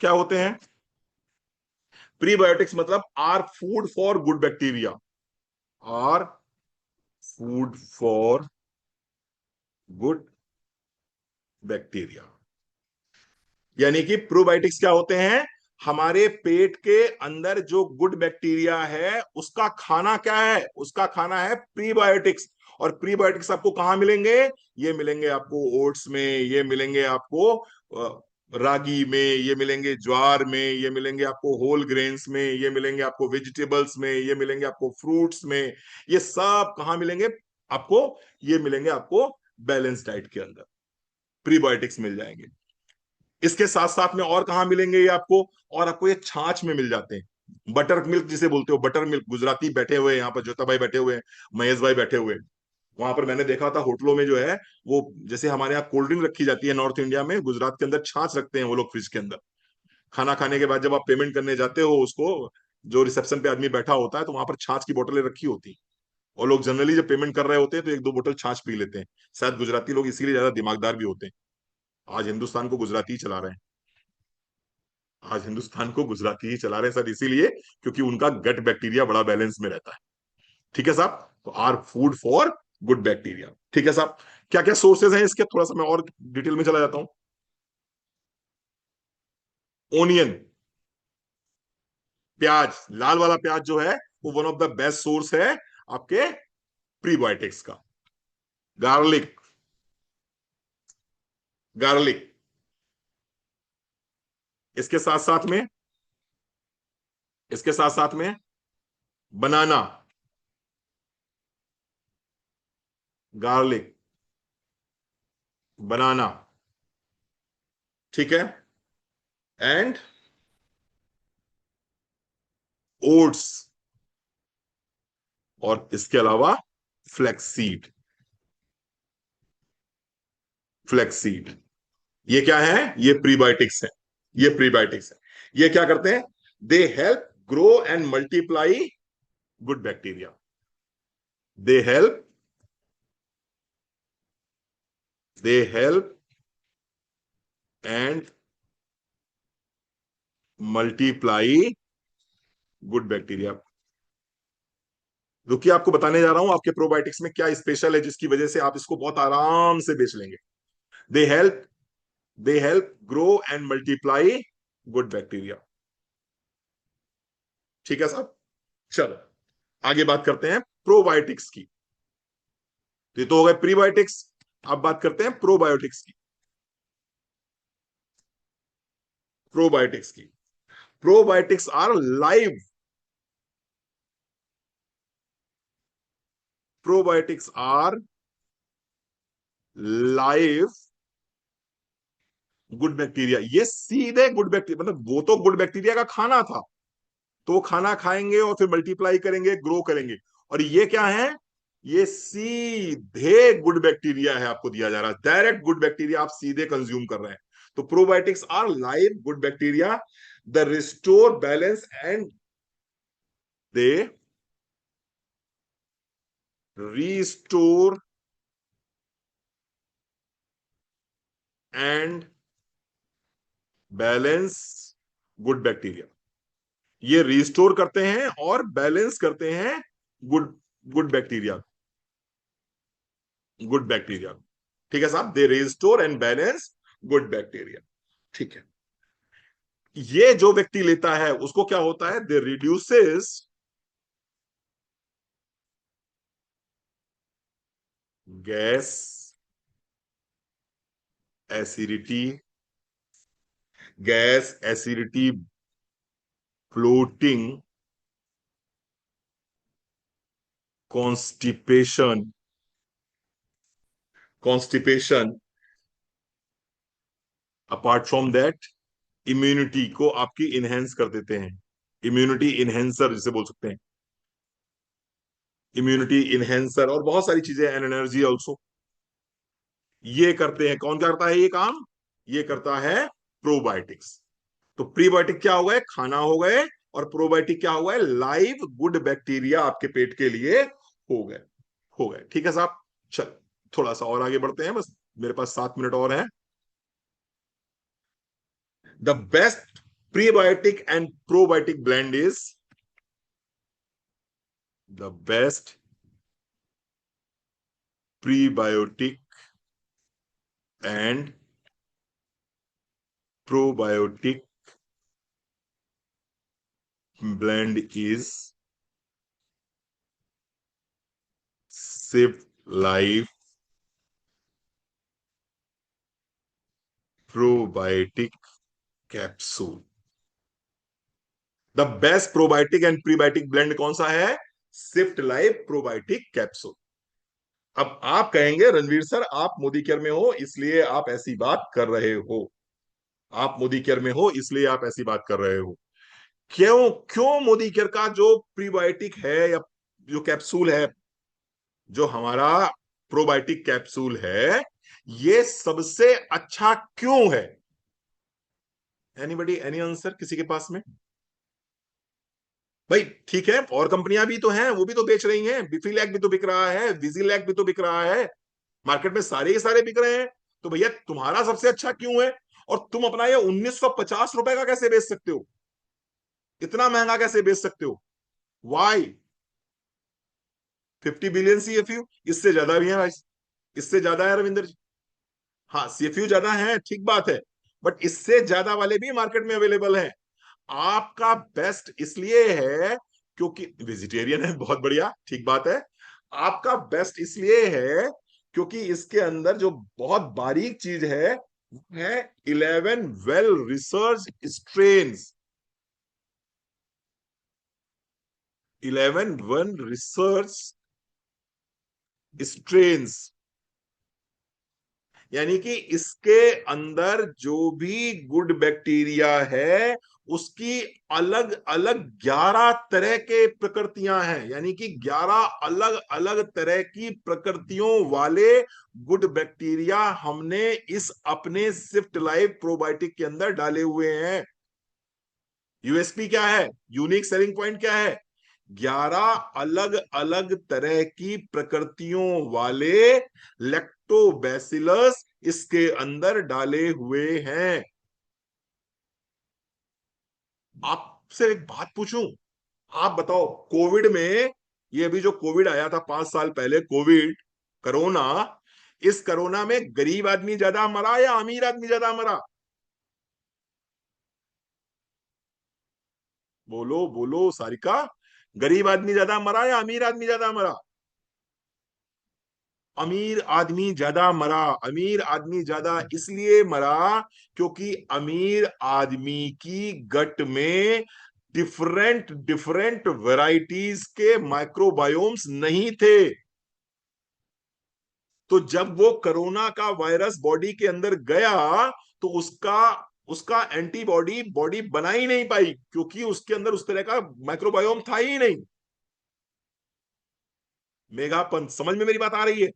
क्या होते हैं? प्रीबायोटिक्स मतलब are food for good bacteria, are food for good bacteria. यानी कि प्रोबायोटिक्स क्या होते हैं? हमारे पेट के अंदर जो गुड बैक्टीरिया है उसका खाना क्या है? उसका खाना है प्रीबायोटिक्स। और प्रीबायोटिक्स आपको कहां मिलेंगे? ये मिलेंगे आपको ओट्स में, ये मिलेंगे आपको रागी में, ये मिलेंगे ज्वार में, ये मिलेंगे आपको होल ग्रेन्स में, ये मिलेंगे आपको वेजिटेबल्स में, ये मिलेंगे आपको फ्रूट्स में। ये सब कहां मिलेंगे आपको? ये मिलेंगे आपको बैलेंस डाइट के अंदर, प्रीबायोटिक्स मिल जाएंगे। इसके साथ साथ में और कहाँ मिलेंगे ये आपको? और आपको ये छाछ में मिल जाते हैं, बटर मिल्क जिसे बोलते हो, बटर मिल्क। गुजराती बैठे हुए हैं यहाँ पर, ज्योता भाई बैठे हुए हैं, महेश भाई बैठे हुए हैं। वहां पर मैंने देखा था होटलों में जो है वो, जैसे हमारे यहाँ कोल्ड ड्रिंक रखी जाती है नॉर्थ इंडिया में, गुजरात के अंदर छाछ रखते हैं वो लोग फ्रिज के अंदर। खाना खाने के बाद जब आप पेमेंट करने जाते हो उसको, जो रिसेप्शन पे आदमी बैठा होता है, तो वहां पर छाछ की बोतलें रखी होती हैं। और लोग जनरली जब पेमेंट कर रहे होते हैं तो एक दो बोतल छाछ पी लेते हैं। शायद गुजराती लोग इसीलिए ज्यादा दिमागदार भी होते हैं। आज हिंदुस्तान को गुजराती ही चला रहे हैं, आज हिंदुस्तान को गुजराती ही चला रहे हैं सर, इसीलिए क्योंकि उनका गट बैक्टीरिया बड़ा बैलेंस में रहता है। ठीक है साहब, तो are food for good bacteria. ठीक है साहब। क्या क्या सोर्सेज हैं इसके, थोड़ा सा मैं और डिटेल में चला जाता हूं। ओनियन, प्याज, लाल वाला प्याज जो है वो one of the best source है आपके प्रीबायोटिक्स का। गार्लिक, गार्लिक, इसके साथ साथ में, इसके साथ साथ में बनाना, गार्लिक, बनाना, ठीक है, एंड ओट्स, और इसके अलावा फ्लैक्सीड, फ्लैक्सीड, ये क्या है, ये प्रीबायोटिक्स है, ये प्रीबायोटिक्स है। ये क्या करते हैं, they help grow and multiply good bacteria, they help, they help and multiply good bacteria. रुकिए, आपको बताने जा रहा हूं आपके प्रोबायोटिक्स में क्या स्पेशल है जिसकी वजह से आप इसको बहुत आराम से बेच लेंगे। They help, they help grow and multiply good bacteria. ठीक है साहब, चलो आगे बात करते हैं प्रोबायोटिक्स की। ये तो हो गए प्रीबायोटिक्स, अब बात करते हैं प्रोबायोटिक्स की। प्रोबायोटिक्स की, probiotics are live, probiotics are live good bacteria. ये सीधे गुड बैक्टीरिया, मतलब वो तो गुड बैक्टीरिया का खाना था, तो वो खाना खाएंगे और फिर मल्टीप्लाई करेंगे, ग्रो करेंगे। और ये क्या है, ये सीधे गुड बैक्टीरिया है, आपको दिया जा रहा है डायरेक्ट गुड बैक्टीरिया, आप सीधे कंज्यूम कर रहे हैं। तो probiotics are live good bacteria, the restore balance and they restore and balance good bacteria. ये रिस्टोर करते हैं और बैलेंस करते हैं good, good bacteria, good bacteria. ठीक है साहब, they restore and balance good bacteria. ठीक है, ये जो व्यक्ति लेता है उसको क्या होता है, they reduces gas, acidity, gas acidity, floating, constipation, constipation, apart from that immunity को आपकी इनहेंस कर देते हैं, इम्यूनिटी इनहेंसर जिसे बोल सकते हैं, इम्यूनिटी इनहेंसर, और बहुत सारी चीजें, एंड एनर्जी ऑल्सो। ये करते हैं, कौन करता है ये काम, ये करता है प्रोबायोटिक्स। तो प्रीबायोटिक क्या हो गए, खाना हो गए, और प्रोबायोटिक क्या हुआ है, लाइव गुड बैक्टीरिया आपके पेट के लिए हो गए, हो गए। ठीक है साहब, चल थोड़ा सा और आगे बढ़ते हैं, बस मेरे पास 7 मिनट और है। The best prebiotic and probiotic blend is, the best prebiotic and probiotic blend is Shift Life Probiotic Capsule। The best probiotic and prebiotic blend कौन सा है, शिफ्ट लाइफ प्रोबायोटिक कैप्सूल। अब आप कहेंगे रणवीर सर आप मोदी केयर में हो इसलिए आप ऐसी बात कर रहे हो, आप मोदी केयर में हो इसलिए आप ऐसी बात कर रहे हो। क्यों, क्यों मोदी केयर का जो प्रीबायोटिक है या जो कैप्सूल है, जो हमारा प्रोबायोटिक कैप्सूल है, ये सबसे अच्छा क्यों है? एनीबडी, एनी आंसर किसी के पास में? भाई ठीक है, और कंपनियां भी तो हैं, वो भी तो बेच रही हैं, बिफीलैक भी तो बिक रहा है, विजिलैक भी तो बिक रहा है, मार्केट में सारे के सारे बिक रहे हैं। तो भैया तुम्हारा सबसे अच्छा क्यों है? और तुम अपना ये 1950 रुपए का कैसे बेच सकते हो, इतना महंगा कैसे बेच सकते हो? वाई? 50 बिलियन CFU, इससे ज्यादा भी है भाई, इससे ज्यादा है रविंदर जी। हाँ CFU ज्यादा है, ठीक बात है, बट इससे ज्यादा वाले भी मार्केट में अवेलेबल हैं। आपका बेस्ट इसलिए है क्योंकि वेजिटेरियन है, बहुत बढ़िया, ठीक बात है। आपका बेस्ट इसलिए है क्योंकि इसके अंदर जो बहुत बारीक चीज है वो है 11 well research strains, 11 one research strains. यानी कि इसके अंदर जो भी गुड बैक्टीरिया है उसकी अलग अलग 11 तरह के प्रकृतियां हैं, यानी कि 11 अलग अलग तरह की प्रकृतियों वाले गुड बैक्टीरिया हमने इस अपने स्विफ्ट लाइफ प्रोबायोटिक के अंदर डाले हुए हैं। यूएसपी क्या है, यूनिक सेलिंग पॉइंट क्या है? 11 अलग अलग तरह की प्रकृतियों वाले लैक्टोबैसिलस इसके अंदर डाले हुए हैं। आपसे एक बात पूछूं, आप बताओ, कोविड में, ये अभी जो कोविड आया था 5 साल पहले, कोविड, कोरोना, इस कोरोना में गरीब आदमी ज्यादा मरा या अमीर आदमी ज्यादा मरा? बोलो बोलो सारिका, गरीब आदमी ज्यादा मरा या अमीर आदमी ज्यादा मरा? अमीर आदमी ज्यादा मरा। अमीर आदमी ज्यादा इसलिए मरा क्योंकि अमीर आदमी की गट में डिफरेंट डिफरेंट वैरायटीज के माइक्रोबायोम्स नहीं थे। तो जब वो कोरोना का वायरस बॉडी के अंदर गया तो उसका उसका एंटीबॉडी बॉडी बना ही नहीं पाई क्योंकि उसके अंदर उस तरह का माइक्रोबायोम था ही नहीं। मेघापंत, समझ में मेरी बात आ रही है?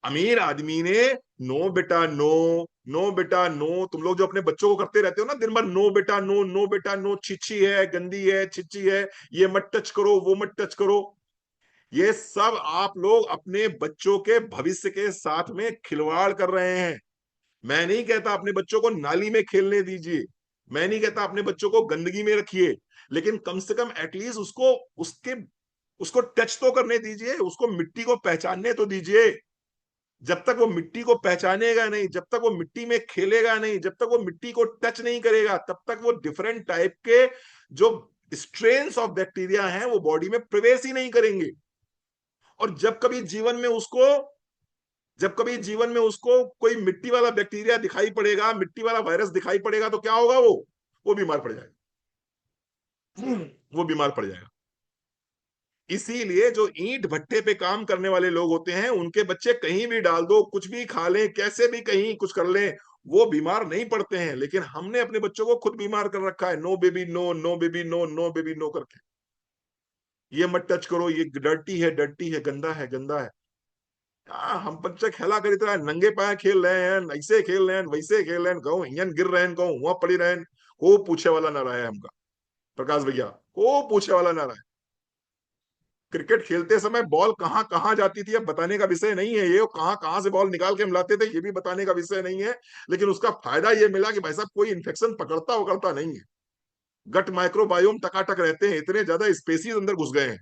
अमीर आदमी ने नो बेटा नो, नो बेटा नो, तुम लोग जो अपने बच्चों को करते रहते हो ना दिन भर, नो बेटा नो, नो बेटा नो, छिछी है, गंदी है, छिछी है, ये मत टच करो, वो मत टच करो, ये सब आप लोग अपने बच्चों के भविष्य के साथ में खिलवाड़ कर रहे हैं। मैं नहीं कहता अपने बच्चों को नाली में खेलने दीजिए, मैं नहीं कहता अपने बच्चों को गंदगी में रखिए, लेकिन कम से कम एटलीस्ट उसको उसके उसको टच तो करने दीजिए, उसको मिट्टी को पहचानने तो दीजिए। जब तक वो मिट्टी को पहचानेगा नहीं, जब तक वो मिट्टी में खेलेगा नहीं, जब तक वो मिट्टी को टच नहीं करेगा, तब तक वो डिफरेंट टाइप के जो स्ट्रेन्स ऑफ बैक्टीरिया हैं वो बॉडी में प्रवेश ही नहीं करेंगे। और जब कभी जीवन में उसको कोई मिट्टी वाला बैक्टीरिया दिखाई पड़ेगा, मिट्टी वाला वायरस दिखाई पड़ेगा, तो क्या होगा? वो बीमार पड़ जाएगा, वो बीमार पड़ जाएगा। इसीलिए जो ईंट भट्टे पे काम करने वाले लोग होते हैं उनके बच्चे कहीं भी डाल दो, कुछ भी खा लें, कैसे भी कहीं कुछ कर लें, वो बीमार नहीं पड़ते हैं। लेकिन हमने अपने बच्चों को खुद बीमार कर रखा है, no baby no, no baby no, no baby no करके। ये मत टच करो, ये डर्टी है, डर्टी है, गंदा है, गंदा है। हम बच्चे खेला कर इतना नंगे पाए खेल रहे हैं, ऐसे खेल रहे हैं, वैसे खेल रहे हैं, कहूँ हियन गिर रहे हैं, कहूँ वहां पड़ी रहे हैं, को पूछे वाला ना रहा है हमका, प्रकाश भैया, को पूछे वाला ना रहा है। क्रिकेट खेलते समय बॉल कहाँ कहाँ जाती थी अब बताने का विषय नहीं है, ये कहाँ कहाँ से बॉल निकाल के हम लाते थे ये भी बताने का विषय नहीं है। लेकिन उसका फायदा ये मिला कि भाई साहब कोई इन्फेक्शन पकड़ता उकड़ता नहीं है, गट माइक्रोबायोम टकाटक रहते हैं। इतने ज्यादा स्पेसीज अंदर घुस गए हैं,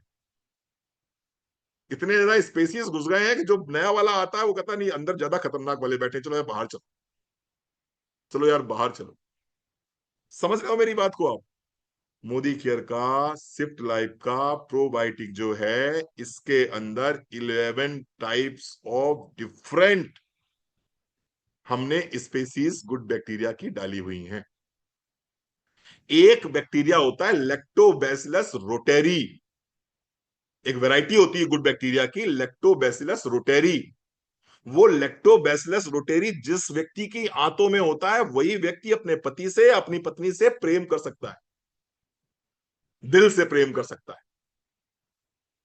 इतने ज्यादा स्पेसीज घुस गए हैं कि जो नया वाला आता है वो कहता नहीं अंदर ज्यादा खतरनाक वाले बैठे, चलो यार बाहर चलो, चलो यार बाहर चलो। समझ रहे हो मेरी बात को आप? मोदी केयर का, सिफ्ट लाइफ का प्रोबायोटिक जो है, इसके अंदर 11 टाइप्स ऑफ डिफरेंट हमने स्पेसीज गुड बैक्टीरिया की डाली हुई हैं। एक बैक्टीरिया होता है लैक्टोबैसिलस रोटेरी, एक वैरायटी होती है गुड बैक्टीरिया की लैक्टोबैसिलस रोटेरी। वो लैक्टोबैसिलस रोटेरी जिस व्यक्ति की आंतों में होता है वही व्यक्ति अपने पति से, अपनी पत्नी से प्रेम कर सकता है, दिल से प्रेम कर सकता है।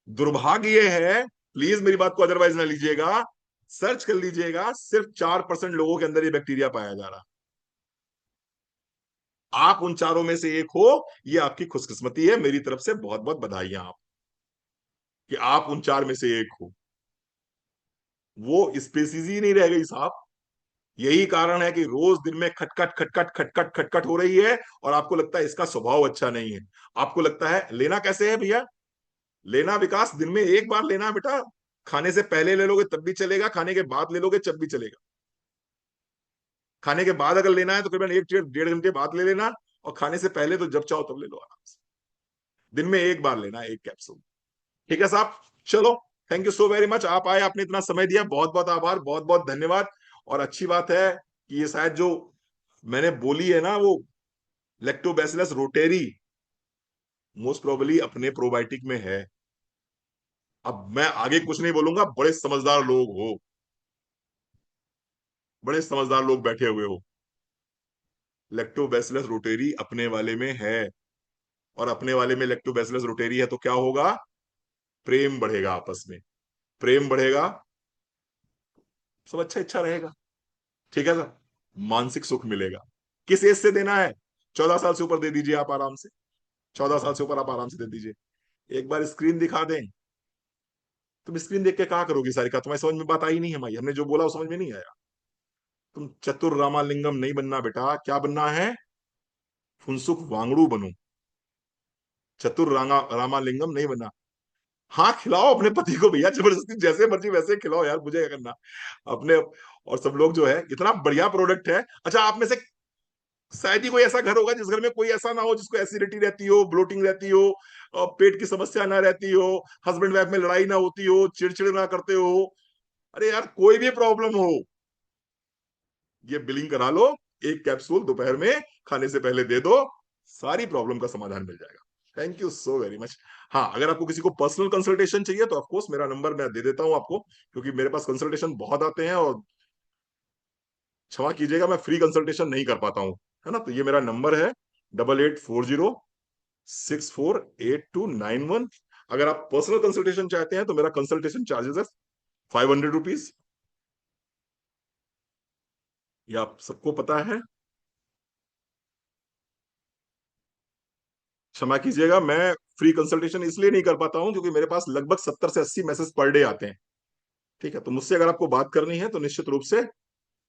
दुर्भाग्य ये है, प्लीज मेरी बात को अदरवाइज ना लीजिएगा, सर्च कर लीजिएगा, सिर्फ 4% लोगों के अंदर ये बैक्टीरिया पाया जा रहा। आप उन चारों में से एक हो, ये आपकी खुशकिस्मती है, मेरी तरफ से बहुत बहुत बधाइयां आप, कि आप उन 4 में से एक हो। वो स्पेसीज ही नहीं रह गई साहब। यही कारण है कि रोज दिन में खटखट खटखट खटखट खटखट हो रही है और आपको लगता है इसका स्वभाव अच्छा नहीं है। आपको लगता है लेना कैसे है भैया? लेना विकास दिन में एक बार लेना है बेटा, खाने से पहले ले लोगे तब भी चलेगा, खाने के बाद ले लोगे तब भी चलेगा। खाने के बाद अगर लेना है तो करीबन 1 डेढ़ घंटे बाद ले लेना, और खाने से पहले तो जब चाहो तब ले लो आराम से। दिन में एक बार लेना है, एक कैप्सूल। ठीक है साहब, चलो, thank you so very much, आप आए, आपने इतना समय दिया, बहुत बहुत आभार, बहुत बहुत धन्यवाद। और अच्छी बात है कि ये शायद जो मैंने बोली है ना, वो लैक्टोबैसिलस रोटेरी मोस्ट प्रोबेबली अपने प्रोबायोटिक में है। अब मैं आगे कुछ नहीं बोलूंगा, बड़े समझदार लोग हो, बड़े समझदार लोग बैठे हुए हो। लैक्टोबैसिलस रोटेरी अपने वाले में है, और अपने वाले में लैक्टोबैसिलस रोटेरी है तो क्या होगा? प्रेम बढ़ेगा आपस में, प्रेम बढ़ेगा, सब अच्छा अच्छा रहेगा। ठीक है सर, मानसिक सुख मिलेगा। किस एज से देना है? 14 साल से ऊपर दे दीजिए आप आराम से, 14 साल से ऊपर आप आराम से दे दीजिए। एक बार स्क्रीन दिखा दें, तुम स्क्रीन देख के कहा करोगी सारी का, तुम्हें समझ में बात आई नहीं है भाई, हमने जो बोला वो समझ में नहीं आया। तुम चतुर रामालिंगम नहीं बनना बेटा, क्या बनना है? फुनसुक वांगड़ू बनो, चतुर रामालिंगम नहीं बनना। हाँ, खिलाओ अपने पति को भैया जबरदस्ती, जैसे मर्जी वैसे खिलाओ यार, मुझे क्या करना अपने। और सब लोग जो है, इतना बढ़िया प्रोडक्ट है। अच्छा, आप में से शायद ही कोई ऐसा घर होगा जिस घर में कोई ऐसा ना हो जिसको एसिडिटी रहती हो, ब्लोटिंग रहती हो, और पेट की समस्या ना रहती हो, हस्बैंड वाइफ में लड़ाई ना होती हो, चिड़चिड़ ना करते हो। अरे यार, कोई भी प्रॉब्लम हो, ये बिलिंग करा लो, एक कैप्सूल दोपहर में खाने से पहले दे दो, सारी प्रॉब्लम का समाधान मिल जाएगा। Thank you so very much. हाँ, अगर आपको किसी को पर्सनल कंसल्टेशन चाहिए तो ऑफकोर्स मेरा नंबर मैं दे देता हूं आपको, क्योंकि मेरे पास कंसल्टेशन बहुत आते हैं, और क्षमा कीजिएगा मैं फ्री कंसल्टेशन नहीं कर पाता हूँ, है ना। तो ये मेरा नंबर है, 8840 648291। अगर आप पर्सनल कंसल्टेशन चाहते हैं तो मेरा कंसल्टेशन चार्जेस है 500 रुपीज, ये आप सबको पता है। क्षमा कीजिएगा, मैं फ्री कंसल्टेशन इसलिए नहीं कर पाता हूं क्योंकि मेरे पास लगभग 70 से 80 मैसेज पर डे आते हैं। ठीक है, तो मुझसे अगर आपको बात करनी है तो निश्चित रूप से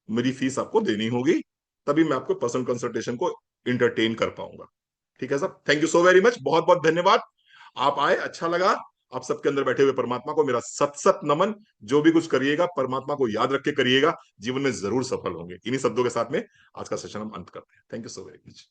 मेरी फीस आपको देनी होगी, तभी मैं आपको पर्सनल कंसल्टेशन को इंटरटेन कर पाऊंगा। ठीक है sir, thank you so very much, बहुत बहुत धन्यवाद। आप आए, अच्छा लगा। आप सबके अंदर बैठे हुए परमात्मा को मेरा सत सत नमन। जो भी कुछ करिएगा परमात्मा को याद रख के करिएगा, जीवन में जरूर सफल होंगे। इन्हीं शब्दों के साथ में आज का सेशन हम अंत करते हैं। Thank you so very much.